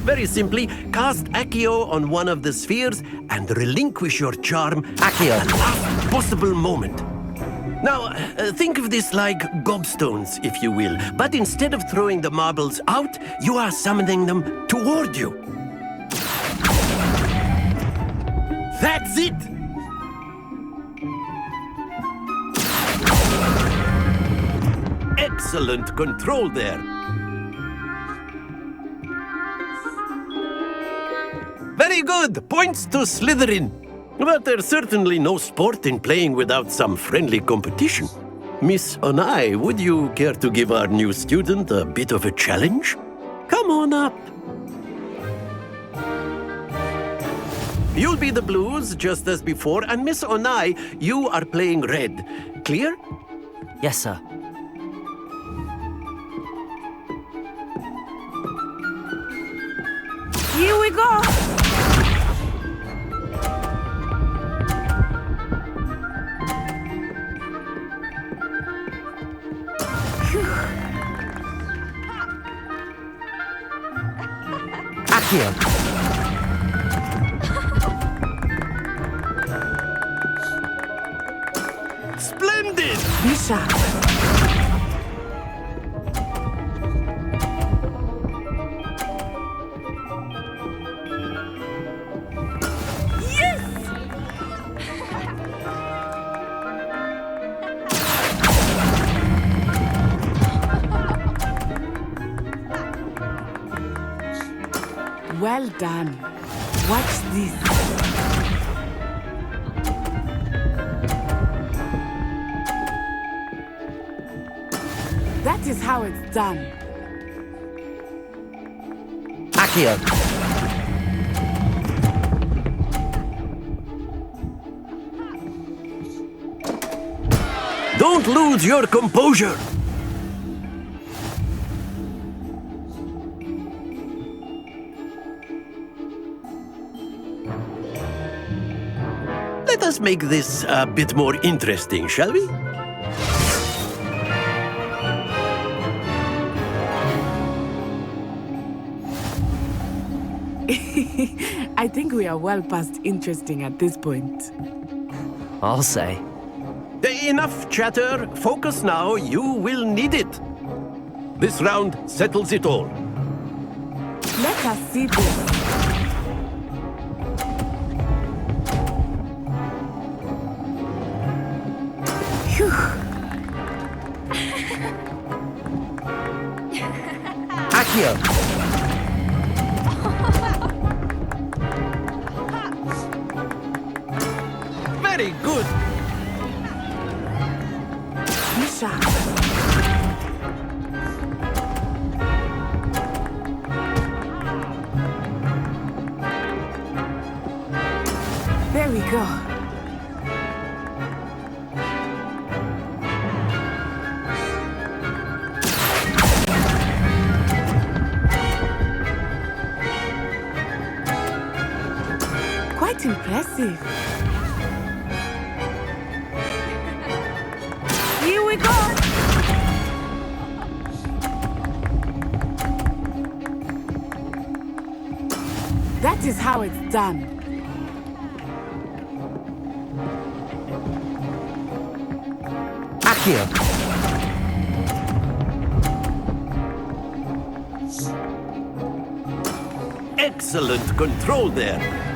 Very simply, cast Accio on one of the spheres and relinquish your charm Accio. at the last possible moment. Now, think of this like gobstones, if you will, but instead of throwing the marbles out, you are summoning them toward you. That's it! Excellent control there. Very good! Points to Slytherin. But there's certainly no sport in playing without some friendly competition. Miss Onai, would you care to give our new student a bit of a challenge? Come on up. You'll be the blues, just as before, and Miss Onai, you are playing red. Clear? Yes, sir. Here we go! Accio! Splendid! Be sharp. Well done. Watch this. That is how it's done. Accio! Don't lose your composure! Let us make this a bit more interesting, shall we? I think we are well past interesting at this point. I'll say. Enough chatter. Focus now. You will need it. This round settles it all. Let us see this. Phew. Accio! Very good. Be sharp. There we go. Impressive. Here we go! That is how it's done. Accio! Excellent control there.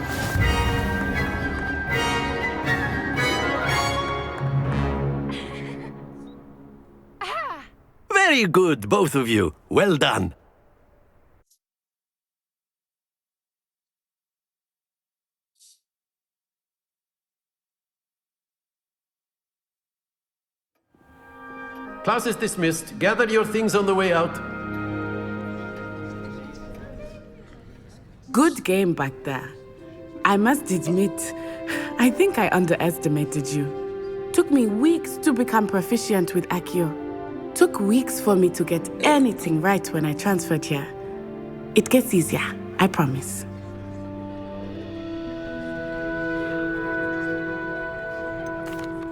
Very good, both of you. Well done. Class is dismissed. Gather your things on the way out. Good game back there. I must admit, I think I underestimated you. Took me weeks to become proficient with Accio. Took weeks for me to get anything right when I transferred here. It gets easier, I promise.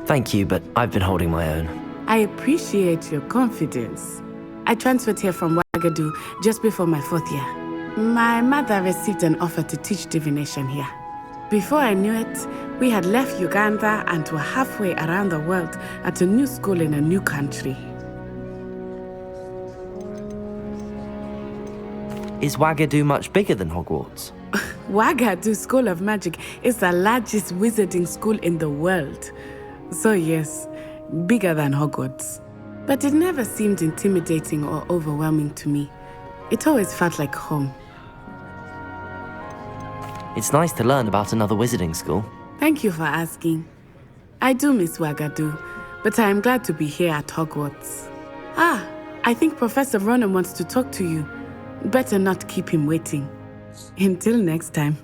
Thank you, but I've been holding my own. I appreciate your confidence. I transferred here from Wagadu just before my 4th year. My mother received an offer to teach divination here. Before I knew it, we had left Uganda and were halfway around the world at a new school in a new country. Is Wagadu much bigger than Hogwarts? Wagadu School of Magic is the largest wizarding school in the world. So yes, bigger than Hogwarts. But it never seemed intimidating or overwhelming to me. It always felt like home. It's nice to learn about another wizarding school. Thank you for asking. I do miss Wagadu, but I am glad to be here at Hogwarts. I think Professor Ronan wants to talk to you. Better not keep him waiting. Until next time.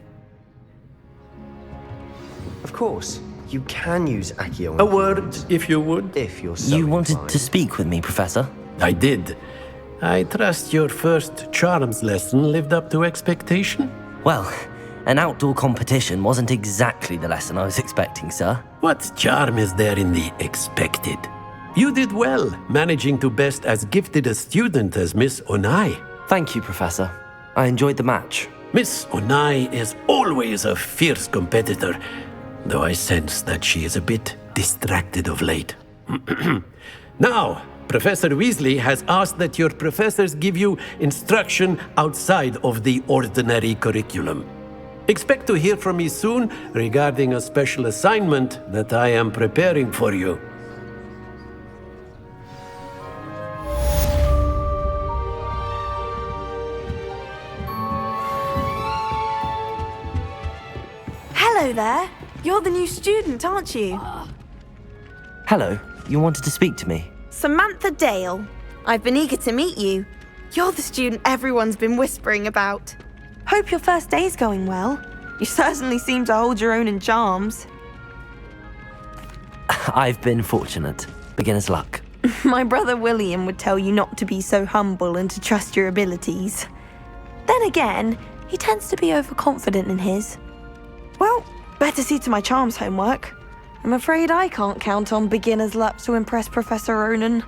Of course, you can use Accio. A word, if you would. If you're so You wanted inclined. to speak with me, Professor? I did. I trust your first charms lesson lived up to expectation? Well, an outdoor competition wasn't exactly the lesson I was expecting, sir. What charm is there in the expected? You did well, managing to best as gifted a student as Miss Onai. Thank you, Professor. I enjoyed the match. Miss Onai is always a fierce competitor, though I sense that she is a bit distracted of late. Now, Professor Weasley has asked that your professors give you instruction outside of the ordinary curriculum. Expect to hear from me soon regarding a special assignment that I am preparing for you. Hello there. You're the new student, aren't you? Hello, you wanted to speak to me? Samantha Dale. I've been eager to meet you. You're the student everyone's been whispering about. Hope your first day's going well. You certainly seem to hold your own in charms. I've been fortunate. Beginner's luck. My brother William would tell you not to be so humble and to trust your abilities. Then again, he tends to be overconfident in his. Well, better see to my charms homework. I'm afraid I can't count on beginner's luck to impress Professor Ronan.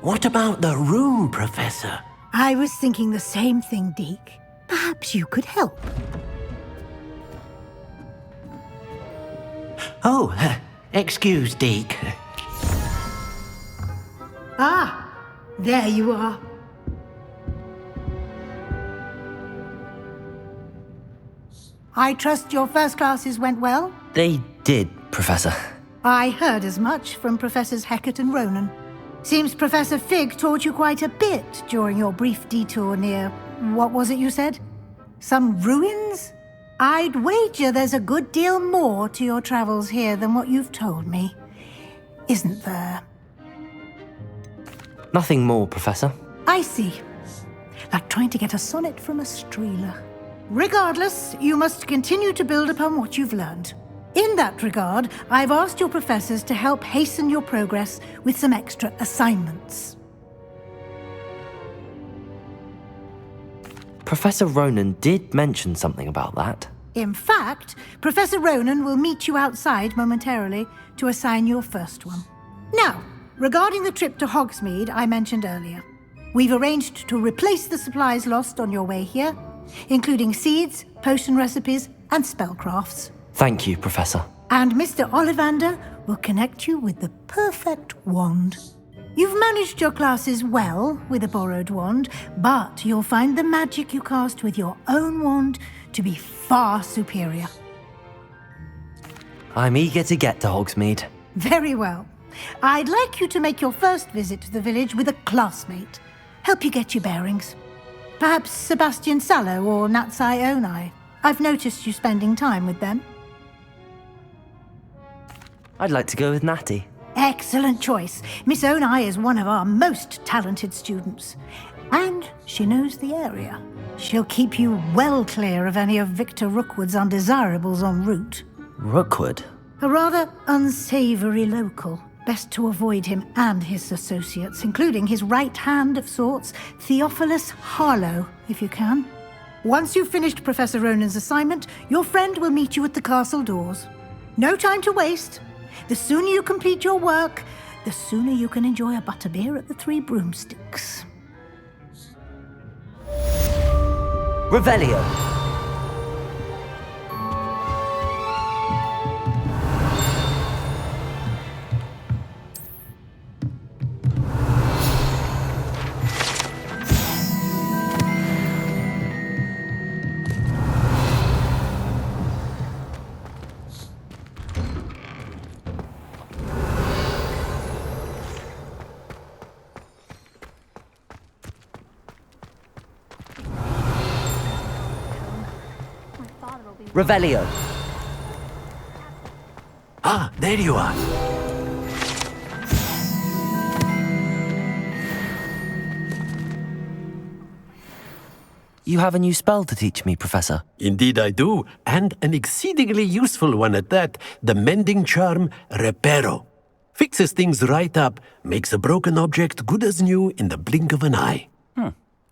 What about the room, Professor? I was thinking the same thing, Deke. Perhaps you could help. Oh, excuse, Deke. Ah, there you are. I trust your first classes went well? They did, Professor. I heard as much from Professors Hecat and Ronan. Seems Professor Fig taught you quite a bit during your brief detour near... what was it you said? Some ruins? I'd wager there's a good deal more to your travels here than what you've told me. Isn't there? Nothing more, Professor. I see. Like trying to get a sonnet from a streeler. Regardless, you must continue to build upon what you've learned. In that regard, I've asked your professors to help hasten your progress with some extra assignments. Professor Ronan did mention something about that. In fact, Professor Ronan will meet you outside momentarily to assign your first one. Now, regarding the trip to Hogsmeade I mentioned earlier, we've arranged to replace the supplies lost on your way here, including seeds, potion recipes, and spellcrafts. Thank you, Professor. And Mr. Ollivander will connect you with the perfect wand. You've managed your classes well with a borrowed wand, but you'll find the magic you cast with your own wand to be far superior. I'm eager to get to Hogsmeade. Very well. I'd like you to make your first visit to the village with a classmate. Help you get your bearings. Perhaps Sebastian Sallow or Natsai Onai. I've noticed you spending time with them. I'd like to go with Natty. Excellent choice. Miss Onai is one of our most talented students. And she knows the area. She'll keep you well clear of any of Victor Rookwood's undesirables en route. Rookwood? A rather unsavory local. Best to avoid him and his associates, including his right hand of sorts, Theophilus Harlow, if you can. Once you've finished Professor Ronan's assignment, your friend will meet you at the castle doors. No time to waste. The sooner you complete your work, the sooner you can enjoy a butterbeer at the Three Broomsticks. Revelio. Revelio. Ah, there you are. You have a new spell to teach me, Professor. Indeed I do, and an exceedingly useful one at that. The mending charm, Reparo. Fixes things right up, makes a broken object good as new in the blink of an eye.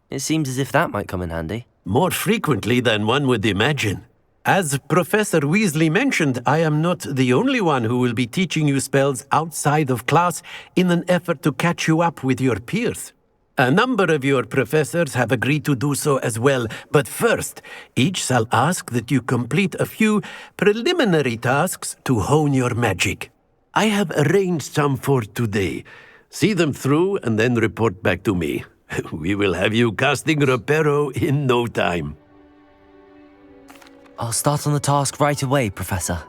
It seems as if that might come in handy. More frequently than one would imagine. As Professor Weasley mentioned, I am not the only one who will be teaching you spells outside of class in an effort to catch you up with your peers. A number of your professors have agreed to do so as well, but first, each shall ask that you complete a few preliminary tasks to hone your magic. I have arranged some for today. See them through and then report back to me. We will have you casting Reparo in no time. I'll start on the task right away, Professor.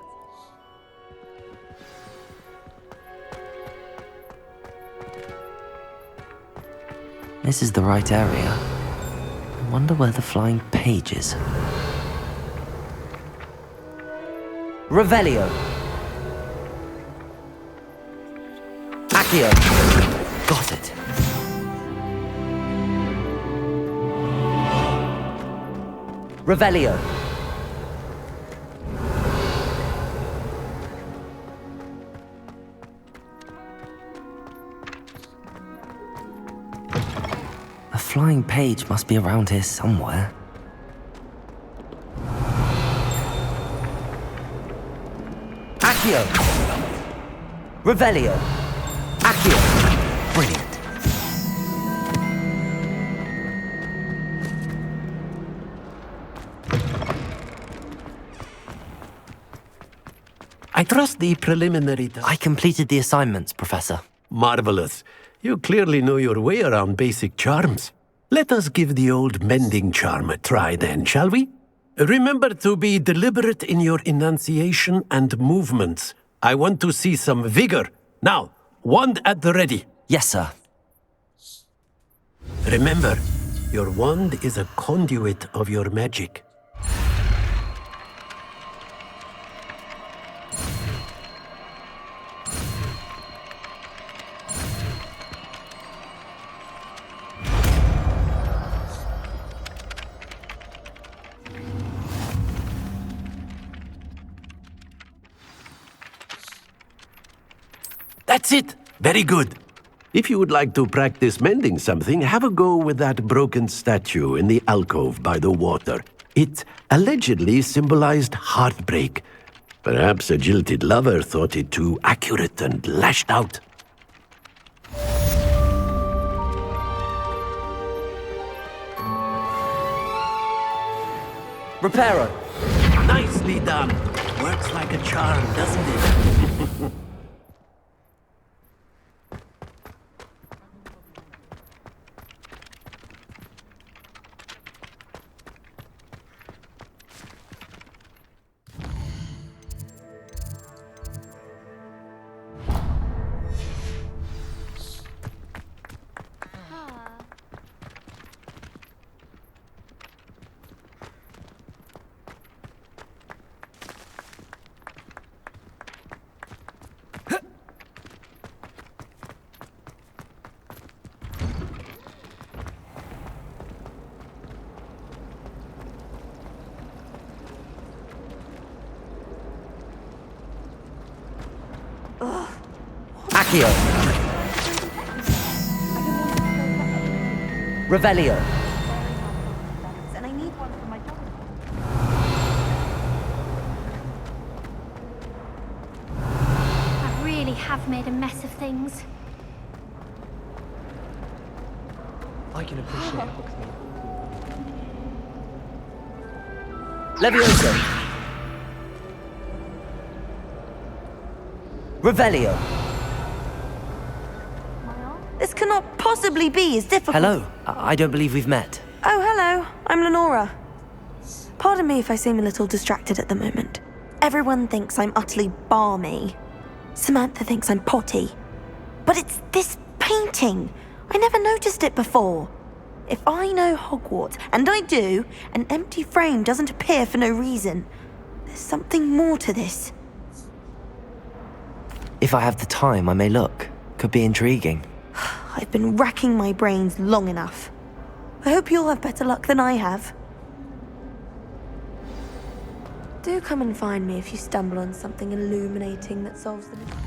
This is the right area. I wonder where the flying page is. Revelio. Accio. Got it. Revelio. A flying page must be around here somewhere. Accio! Revelio! Accio! Brilliant. I trust the preliminary... I completed the assignments, Professor. Marvelous. You clearly know your way around basic charms. Let us give the old mending charm a try then, shall we? Remember to be deliberate in your enunciation and movements. I want to see some vigor. Now, wand at the ready. Yes, sir. Remember, your wand is a conduit of your magic. That's it! Very good. If you would like to practice mending something, have a go with that broken statue in the alcove by the water. It allegedly symbolized heartbreak. Perhaps a jilted lover thought it too accurate and lashed out. Reparo! Nicely done. Works like a charm, doesn't it? Accio. Revelio. And I need one for my dog. I really have made a mess of things. I can appreciate Hogsmeade. Levioso. Revelio. This cannot possibly be as difficult. Hello. I don't believe we've met. Oh, hello. I'm Lenora. Pardon me if I seem a little distracted at the moment. Everyone thinks I'm utterly balmy. Samantha thinks I'm potty. But it's this painting. I never noticed it before. If I know Hogwarts, and I do, an empty frame doesn't appear for no reason. There's something more to this. If I have the time, I may look. Could be intriguing. I've been racking my brains long enough. I hope you'll have better luck than I have. Do come and find me if you stumble on something illuminating that solves the mystery.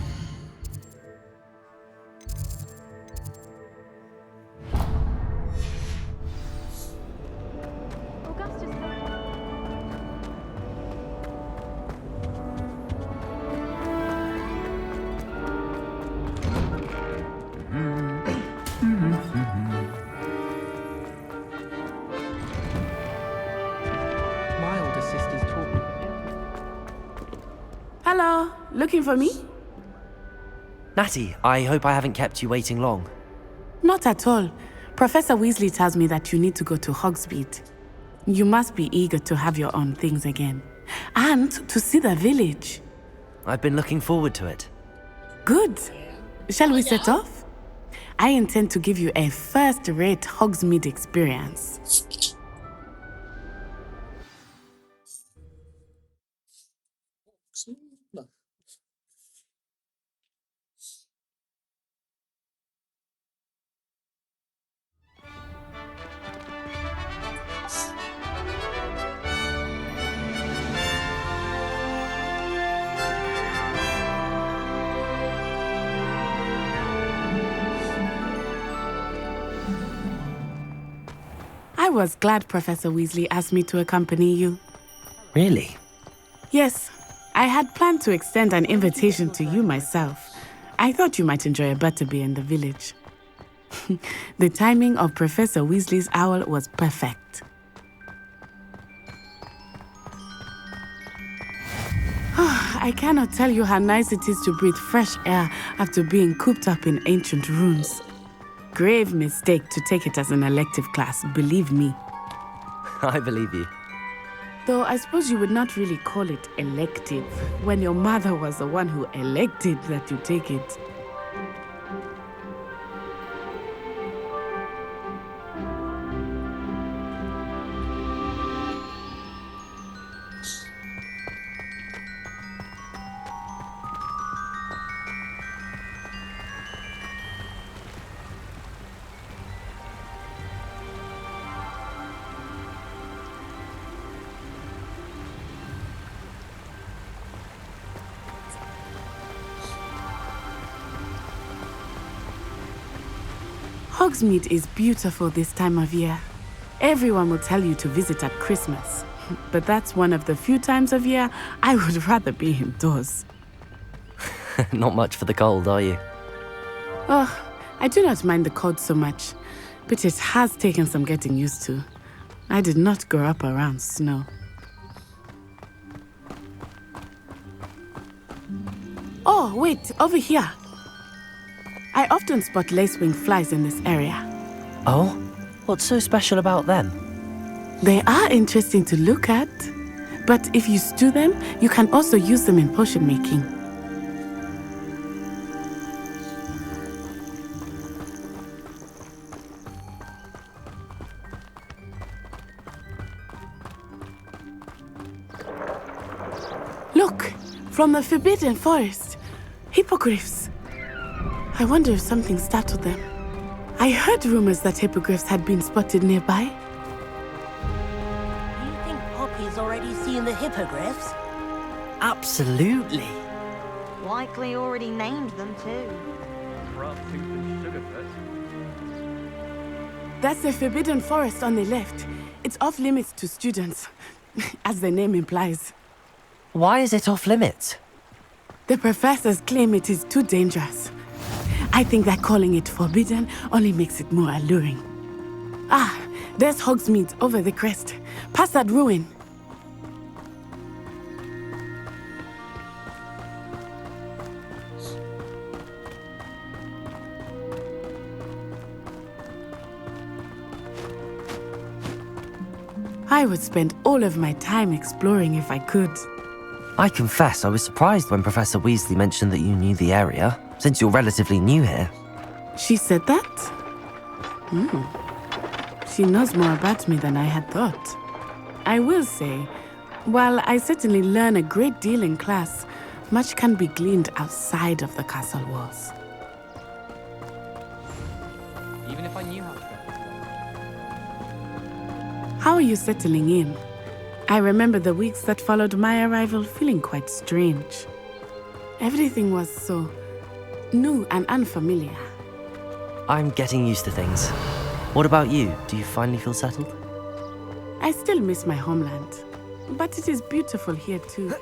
Hello, looking for me? Natty, I hope I haven't kept you waiting long. Not at all. Professor Weasley tells me that you need to go to Hogsmeade. You must be eager to have your own things again. And to see the village. I've been looking forward to it. Good. Shall we set off? I intend to give you a first-rate Hogsmeade experience. I was glad Professor Weasley asked me to accompany you. Really? Yes, I had planned to extend an invitation to you myself. I thought you might enjoy a butterbeer in the village. The timing of Professor Weasley's owl was perfect. I I cannot tell you how nice it is to breathe fresh air after being cooped up in ancient ruins. Grave mistake to take it as an elective class, believe me. I believe you. Though I suppose you would not really call it elective when your mother was the one who elected that you take it. Hogsmeade is beautiful this time of year. Everyone will tell you to visit at Christmas. But that's one of the few times of year I would rather be indoors. Not much for the cold, are you? Oh, I do not mind the cold so much, but it has taken some getting used to. I did not grow up around snow. Oh, wait, over here. I often spot lacewing flies in this area. Oh? What's so special about them? They are interesting to look at, but if you stew them, you can also use them in potion making. Look! From the Forbidden Forest! Hippogriffs! I wonder if something startled them. I heard rumors that hippogriffs had been spotted nearby. You think Poppy's already seen the hippogriffs? Absolutely. Likely already named them too. That's the Forbidden Forest on the left. It's off limits to students, as the name implies. Why is it off limits? The professors claim it is too dangerous. I think that calling it forbidden only makes it more alluring. Ah, there's Hogsmeade over the crest. Past that ruin. I would spend all of my time exploring if I could. I confess I was surprised when Professor Weasley mentioned that you knew the area, since you're relatively new here. She said that? She knows more about me than I had thought. I will say, while I certainly learn a great deal in class, much can be gleaned outside of the castle walls. Even if I knew how to get this done. How are you settling in? I remember the weeks that followed my arrival feeling quite strange. Everything was so new and unfamiliar. I'm getting used to things. What about you? Do you finally feel settled? I still miss my homeland, but it is beautiful here too.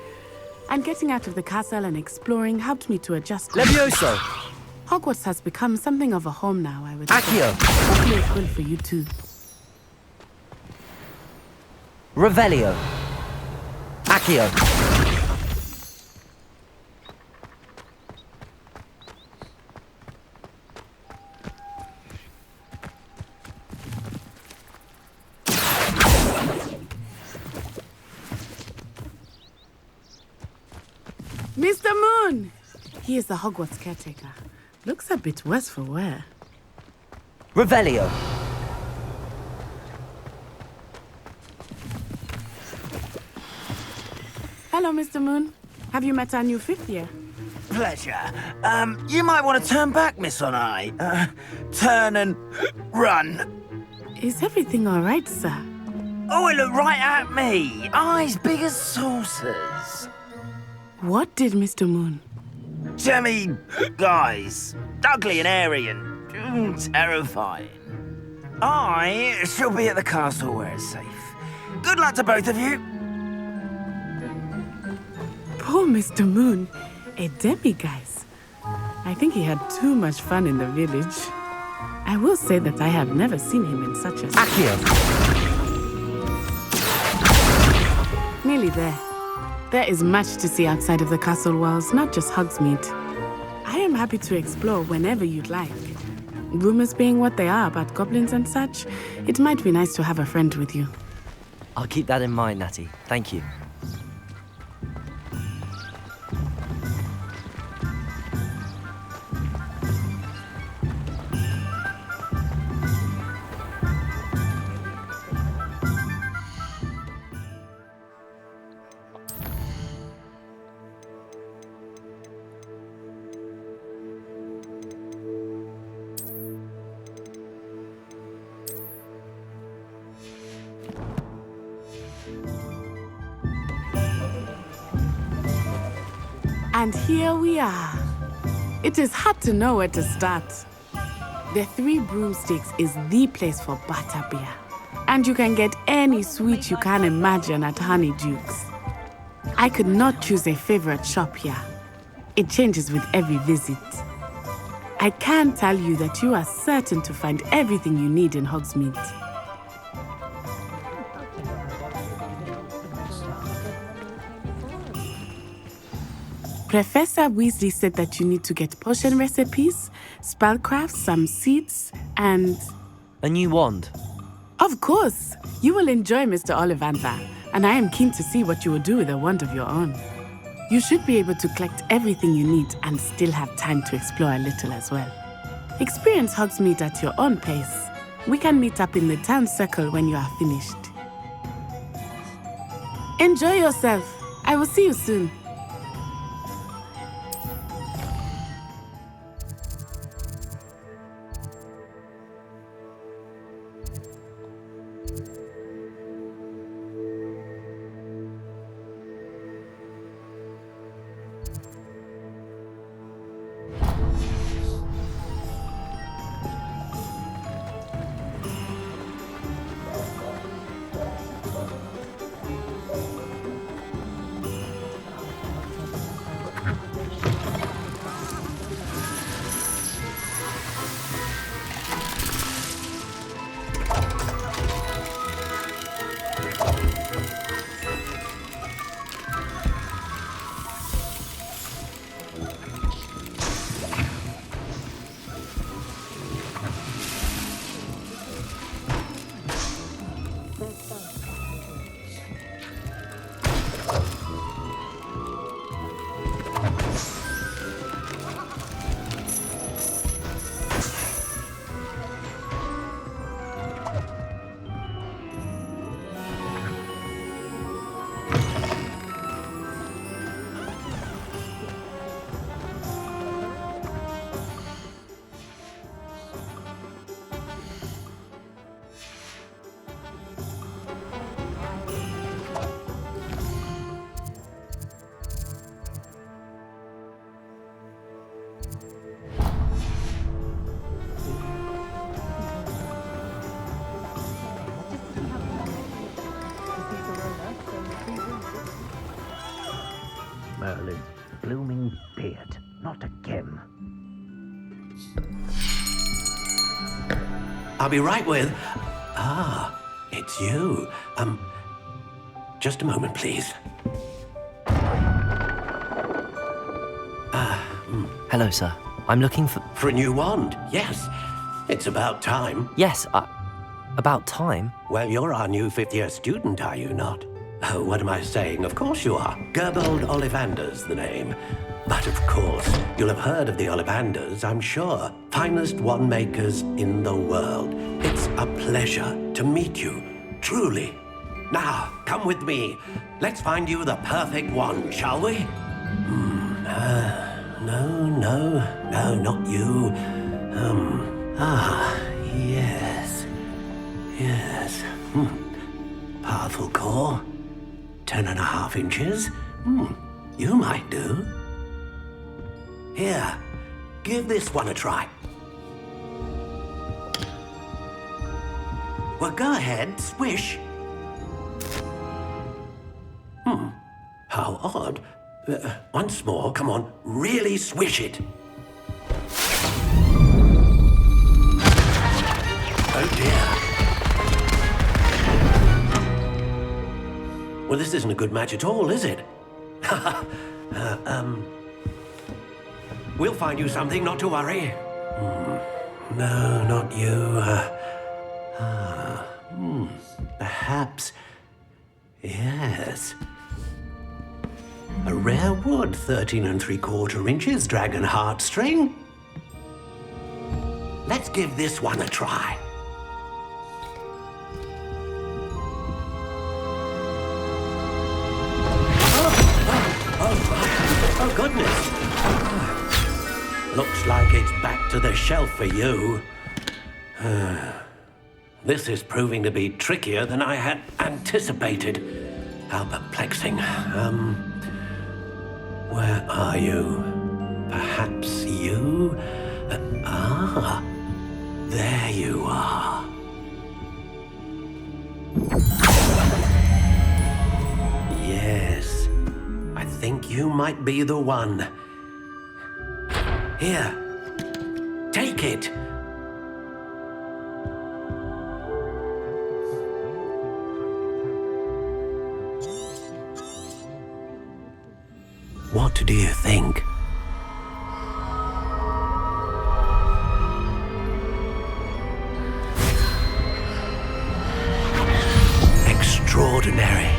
And getting out of the castle and exploring helped me to adjust. Levioso! Hogwarts has become something of a home now, I would Accio! say. Hopefully it will for you too. Revelio. Accio. Mr. Moon! He is the Hogwarts caretaker. Looks a bit worse for wear. Revelio. Hello, Mr. Moon. Have you met our new fifth year? Pleasure. You might want to turn back, Miss On-Eye. Turn and run. Is everything all right, sir? Oh, it looked right at me. Eyes big as saucers. What did Mr. Moon? Jemmy guys. Ugly and airy and terrifying. I shall be at the castle where it's safe. Good luck to both of you. Poor Mr. Moon. A demiguise. I think he had too much fun in the village. I will say that I have never seen him in such a... Accio! Nearly there. There is much to see outside of the castle walls, not just Hogsmeade. I am happy to explore whenever you'd like. Rumors being what they are about goblins and such, it might be nice to have a friend with you. I'll keep that in mind, Natty. Thank you. And here we are. It is hard to know where to start. The Three Broomsticks is the place for butterbeer. And you can get any sweet you can imagine at Honeydukes. I could not choose a favorite shop here. It changes with every visit. I can tell you that you are certain to find everything you need in Hogsmeade. Professor Weasley said that you need to get potion recipes, spellcrafts, some seeds, and... A new wand? Of course! You will enjoy Mr. Ollivander, and I am keen to see what you will do with a wand of your own. You should be able to collect everything you need and still have time to explore a little as well. Experience Hogsmeade at your own pace. We can meet up in the town circle when you are finished. Enjoy yourself. I will see you soon. Merlin's blooming beard. Not again. I'll be right with... Ah, it's you. Just a moment, please. Hello, sir. I'm looking for... For a new wand, yes. It's about time. Yes, about time? Well, you're our new fifth-year student, are you not? Oh, what am I saying? Of course you are. Gerbold Ollivander's the name. But of course, you'll have heard of the Ollivanders, I'm sure. Finest wand makers in the world. It's a pleasure to meet you, truly. Now, come with me. Let's find you the perfect wand, shall we? No, not you. Yes. Powerful core. 10.5 inches. You might do. Here, give this one a try. Well, go ahead, swish. How odd. Once more, come on, really swish it. Oh dear. Well, this isn't a good match at all, is it? We'll find you something, not to worry. No, not you. Perhaps... Yes. A rare wood, 13 3/4 inches, dragon heartstring. Let's give this one a try. Oh, goodness. Looks like it's back to the shelf for you. This is proving to be trickier than I had anticipated. How perplexing. Where are you? Perhaps you? There you are. Yes, I think you might be the one. Here, take it. What do you think? Extraordinary.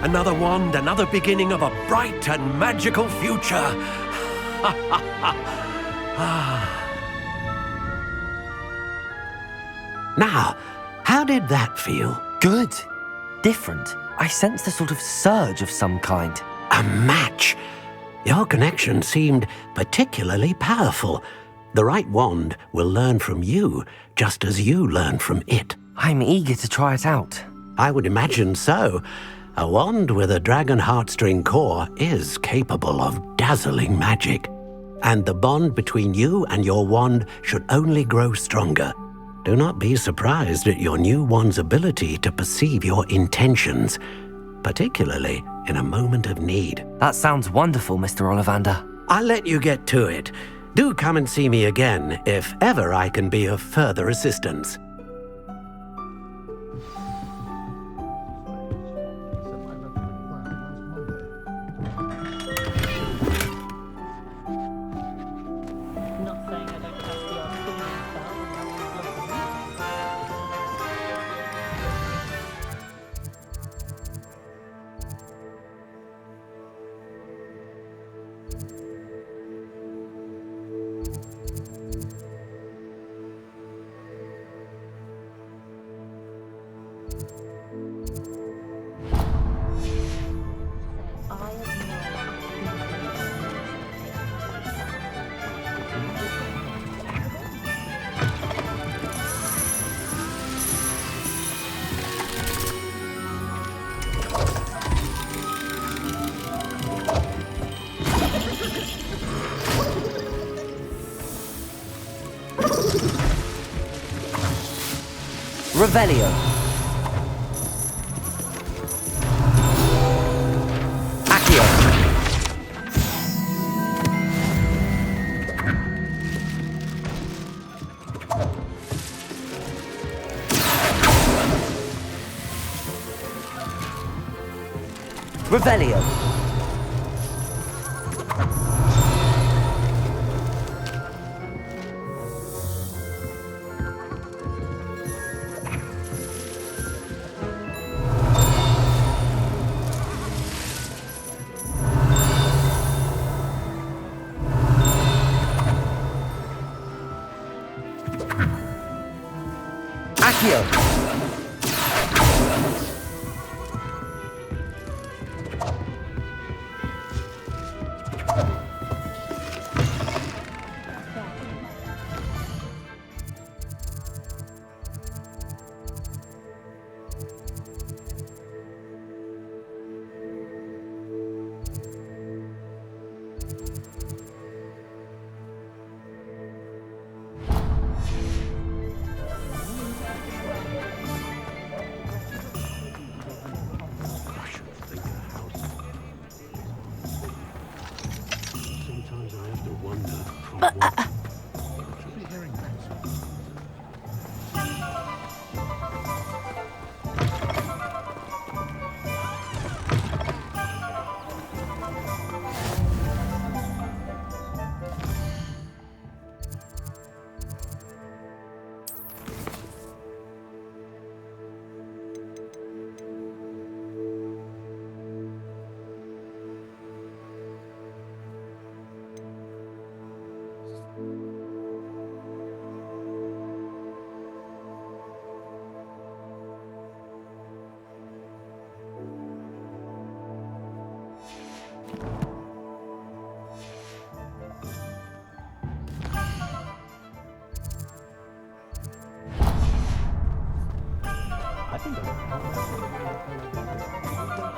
Another wand, another beginning of a bright and magical future. Now, how did that feel? Good. Different. I sensed a sort of surge of some kind. A match. Your connection seemed particularly powerful. The right wand will learn from you, just as you learn from it. I'm eager to try it out. I would imagine so. A wand with a dragon heartstring core is capable of dazzling magic. And the bond between you and your wand should only grow stronger. Do not be surprised at your new wand's ability to perceive your intentions, particularly in a moment of need. That sounds wonderful, Mr. Ollivander. I'll let you get to it. Do come and see me again if ever I can be of further assistance. Revelio. Accio. Revelio.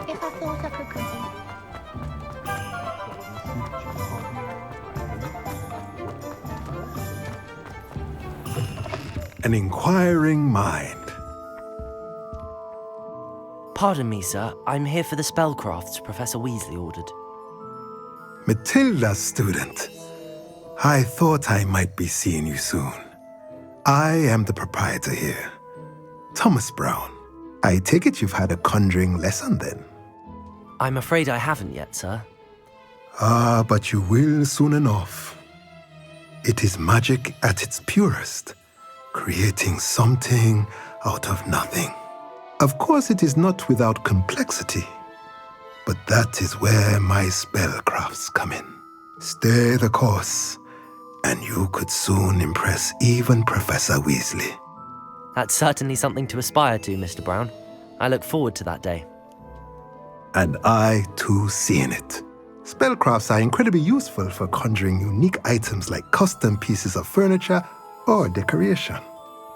If I thought I could continue. An inquiring mind. Pardon me, sir. I'm here for the spellcrafts Professor Weasley ordered. Matilda, student. I thought I might be seeing you soon. I am the proprietor here, Thomas Brown. I take it you've had a conjuring lesson then? I'm afraid I haven't yet, sir. Ah, but you will soon enough. It is magic at its purest, creating something out of nothing. Of course, it is not without complexity, but that is where my spellcrafts come in. Stay the course, and you could soon impress even Professor Weasley. That's certainly something to aspire to, Mr. Brown. I look forward to that day. And I, too, see in it. Spellcrafts are incredibly useful for conjuring unique items like custom pieces of furniture or decoration.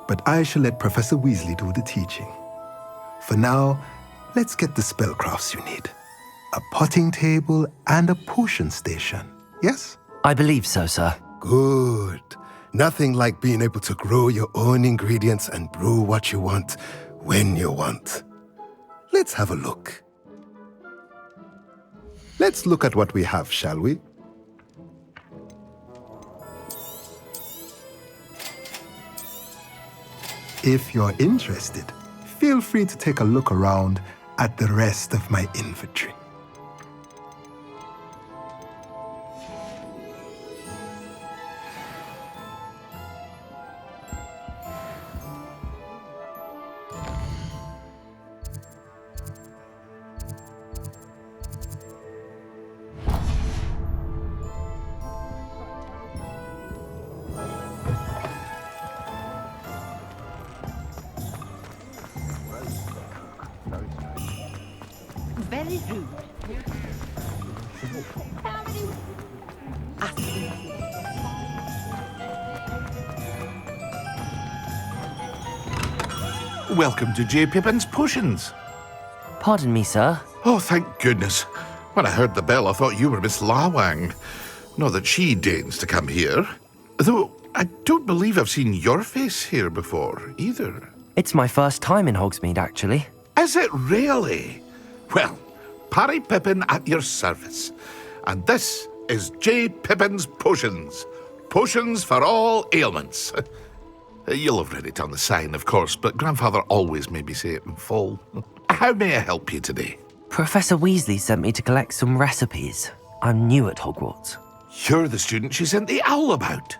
But I shall let Professor Weasley do the teaching. For now, let's get the spellcrafts you need. A potting table and a potion station, yes? I believe so, sir. Good. Nothing like being able to grow your own ingredients and brew what you want when you want. Let's have a look. Let's look at what we have, shall we? If you're interested, feel free to take a look around at the rest of my inventory. Very rude. Welcome to J. Pippin's Potions. Pardon me, sir. Oh, thank goodness. When I heard the bell, I thought you were Miss Lawang. Not that she deigns to come here. Though, I don't believe I've seen your face here before, either. It's my first time in Hogsmeade, actually. Is it really? Well, Parry Pippin at your service. And this is J. Pippin's Potions. Potions for all ailments. You'll have read it on the sign, of course, but Grandfather always made me say it in full. How may I help you today? Professor Weasley sent me to collect some recipes. I'm new at Hogwarts. You're the student she sent the owl about.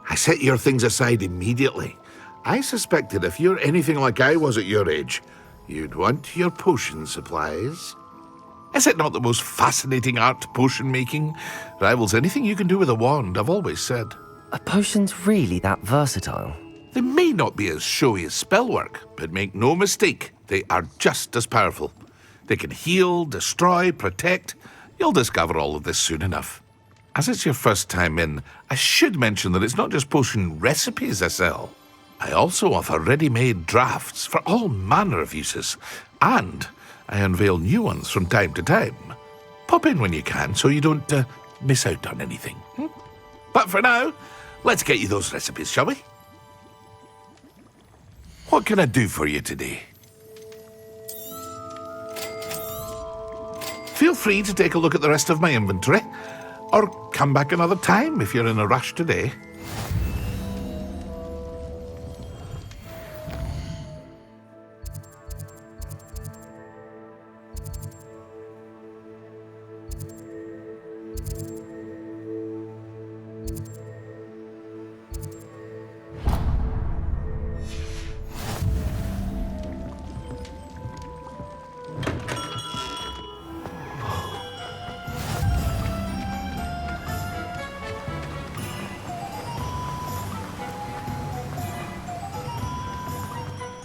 I set your things aside immediately. I suspected if you're anything like I was at your age, you'd want your potion supplies. Is it not the most fascinating art, potion making? Rivals anything you can do with a wand, I've always said. Are potions really that versatile? They may not be as showy as spellwork, but make no mistake, they are just as powerful. They can heal, destroy, protect. You'll discover all of this soon enough. As it's your first time in, I should mention that it's not just potion recipes I sell. I also offer ready-made drafts for all manner of uses, and I unveil new ones from time to time. Pop in when you can so you don't miss out on anything. But for now, let's get you those recipes, shall we? What can I do for you today? Feel free to take a look at the rest of my inventory, or come back another time if you're in a rush today.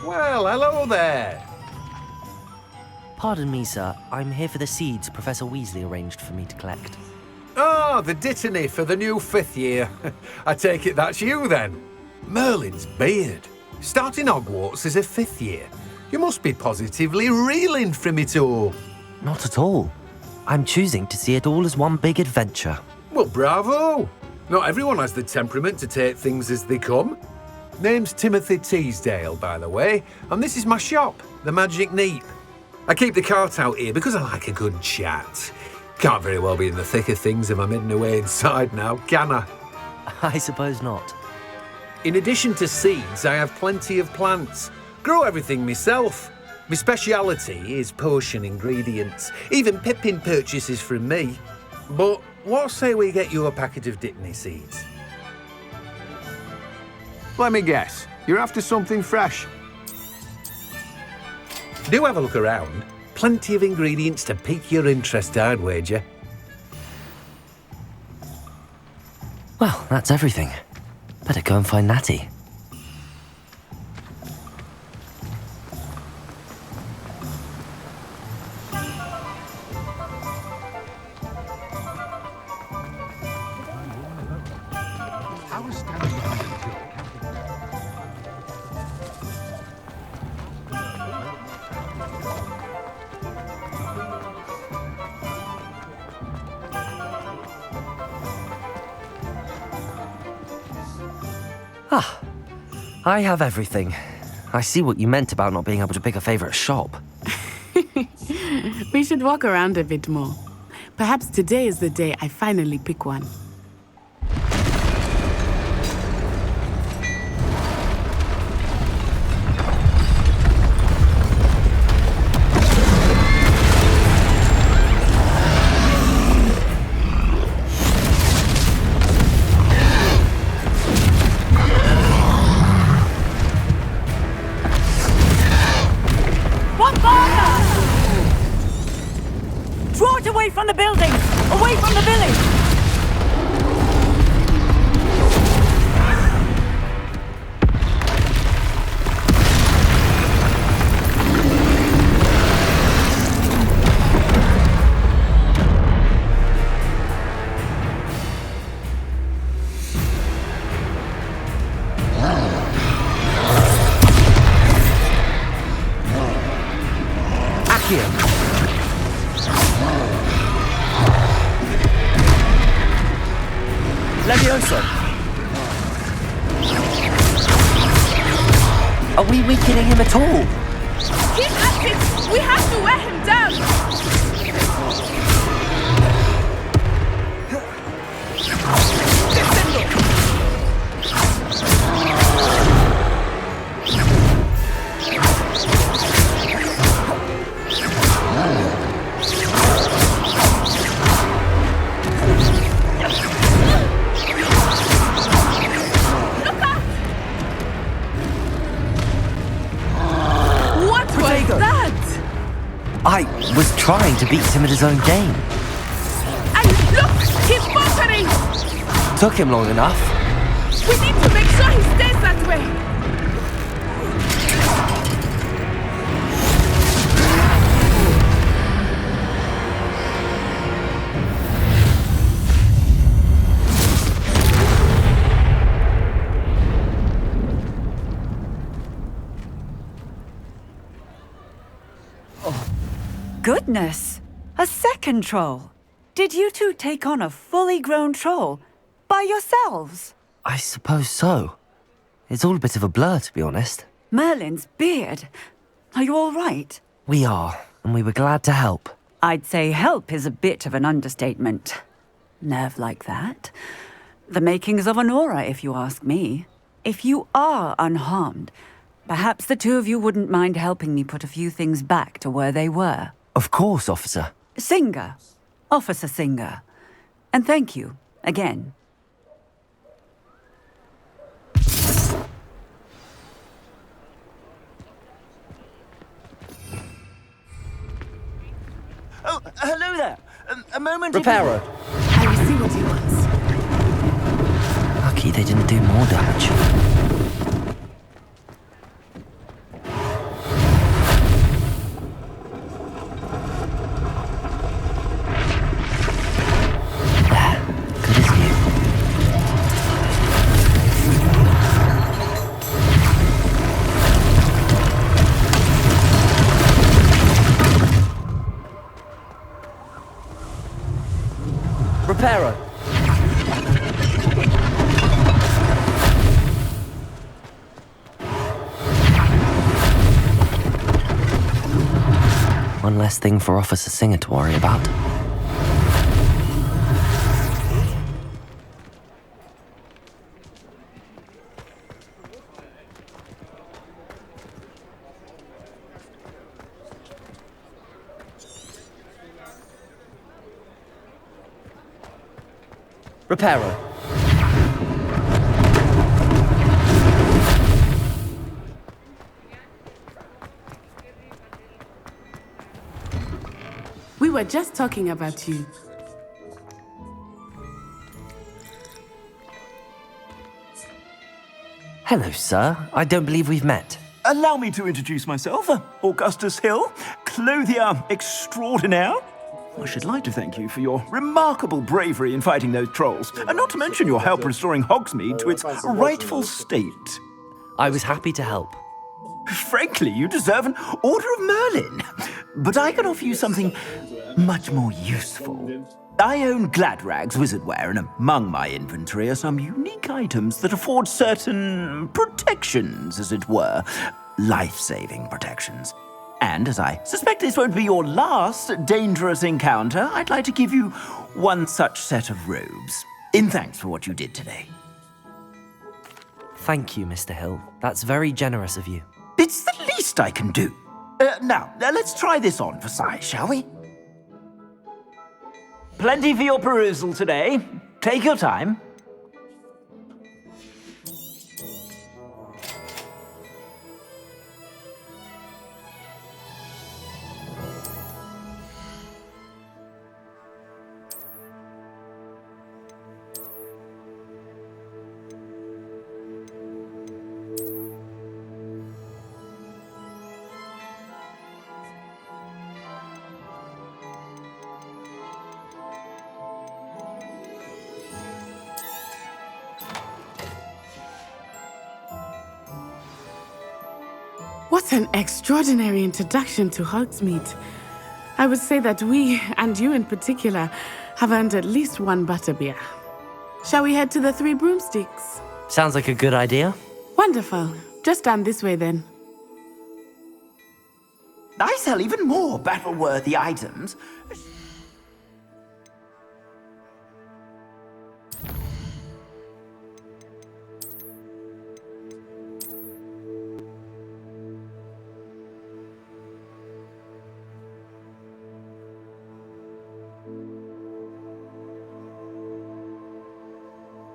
Well, hello there. Pardon me, sir. I'm here for the seeds Professor Weasley arranged for me to collect. Ah, the dittany for the new 5th year. I take it that's you then. Merlin's beard. Starting Hogwarts as a 5th year. You must be positively reeling from it all. Not at all. I'm choosing to see it all as one big adventure. Well, bravo! Not everyone has the temperament to take things as they come. Name's Timothy Teasdale, by the way, and this is my shop, the Magic Neep. I keep the cart out here because I like a good chat. Can't very well be in the thick of things if I'm hidden away inside now, can I? I suppose not. In addition to seeds, I have plenty of plants. Grow everything myself. My speciality is potion ingredients. Even Pippin purchases from me. But what say we get you a packet of Dittany seeds? Let me guess. You're after something fresh. Do have a look around. Plenty of ingredients to pique your interest, I'd wager. Well, that's everything. Better go and find Natty. Ah, I have everything. I see what you meant about not being able to pick a favourite shop. We should walk around a bit more. Perhaps today is the day I finally pick one. Draw it away from the building! Away from the village! Levioso! Are we weakening him at all? Keep at it! We have to wear him down! I was trying to beat him at his own game. And look! He's faltering! Took him long enough. We need to make sure he stays that way! Goodness! A second troll! Did you two take on a fully grown troll? By yourselves? I suppose so. It's all a bit of a blur, to be honest. Merlin's beard. Are you all right? We are, and we were glad to help. I'd say help is a bit of an understatement. Nerve like that. The makings of an aura, if you ask me. If you are unharmed, perhaps the two of you wouldn't mind helping me put a few things back to where they were. Of course, officer. Singer. Officer Singer. And thank you, again. Oh, hello there. A moment. Reparo. I will see what he wants. Lucky they didn't do more damage. Reparo! One less thing for Officer Singer to worry about. Reparo. We were just talking about you. Hello, sir. I don't believe we've met. Allow me to introduce myself, Augustus Hill, clothier extraordinaire. I should like to thank you for your remarkable bravery in fighting those trolls, and not to mention your help restoring Hogsmeade to its rightful state. I was happy to help. Frankly, you deserve an Order of Merlin. But I can offer you something much more useful. I own Gladrag's wizardware, and among my inventory are some unique items that afford certain protections, as it were. Life-saving protections. And as I suspect this won't be your last dangerous encounter, I'd like to give you one such set of robes, in thanks for what you did today. Thank you, Mr. Hill. That's very generous of you. It's the least I can do. Now, let's try this on for size, shall we? Plenty for your perusal today. Take your time. What an extraordinary introduction to Hogsmeade. I would say that we, and you in particular, have earned at least one butterbeer. Shall we head to the Three Broomsticks? Sounds like a good idea. Wonderful. Just down this way then. I sell even more battle-worthy items.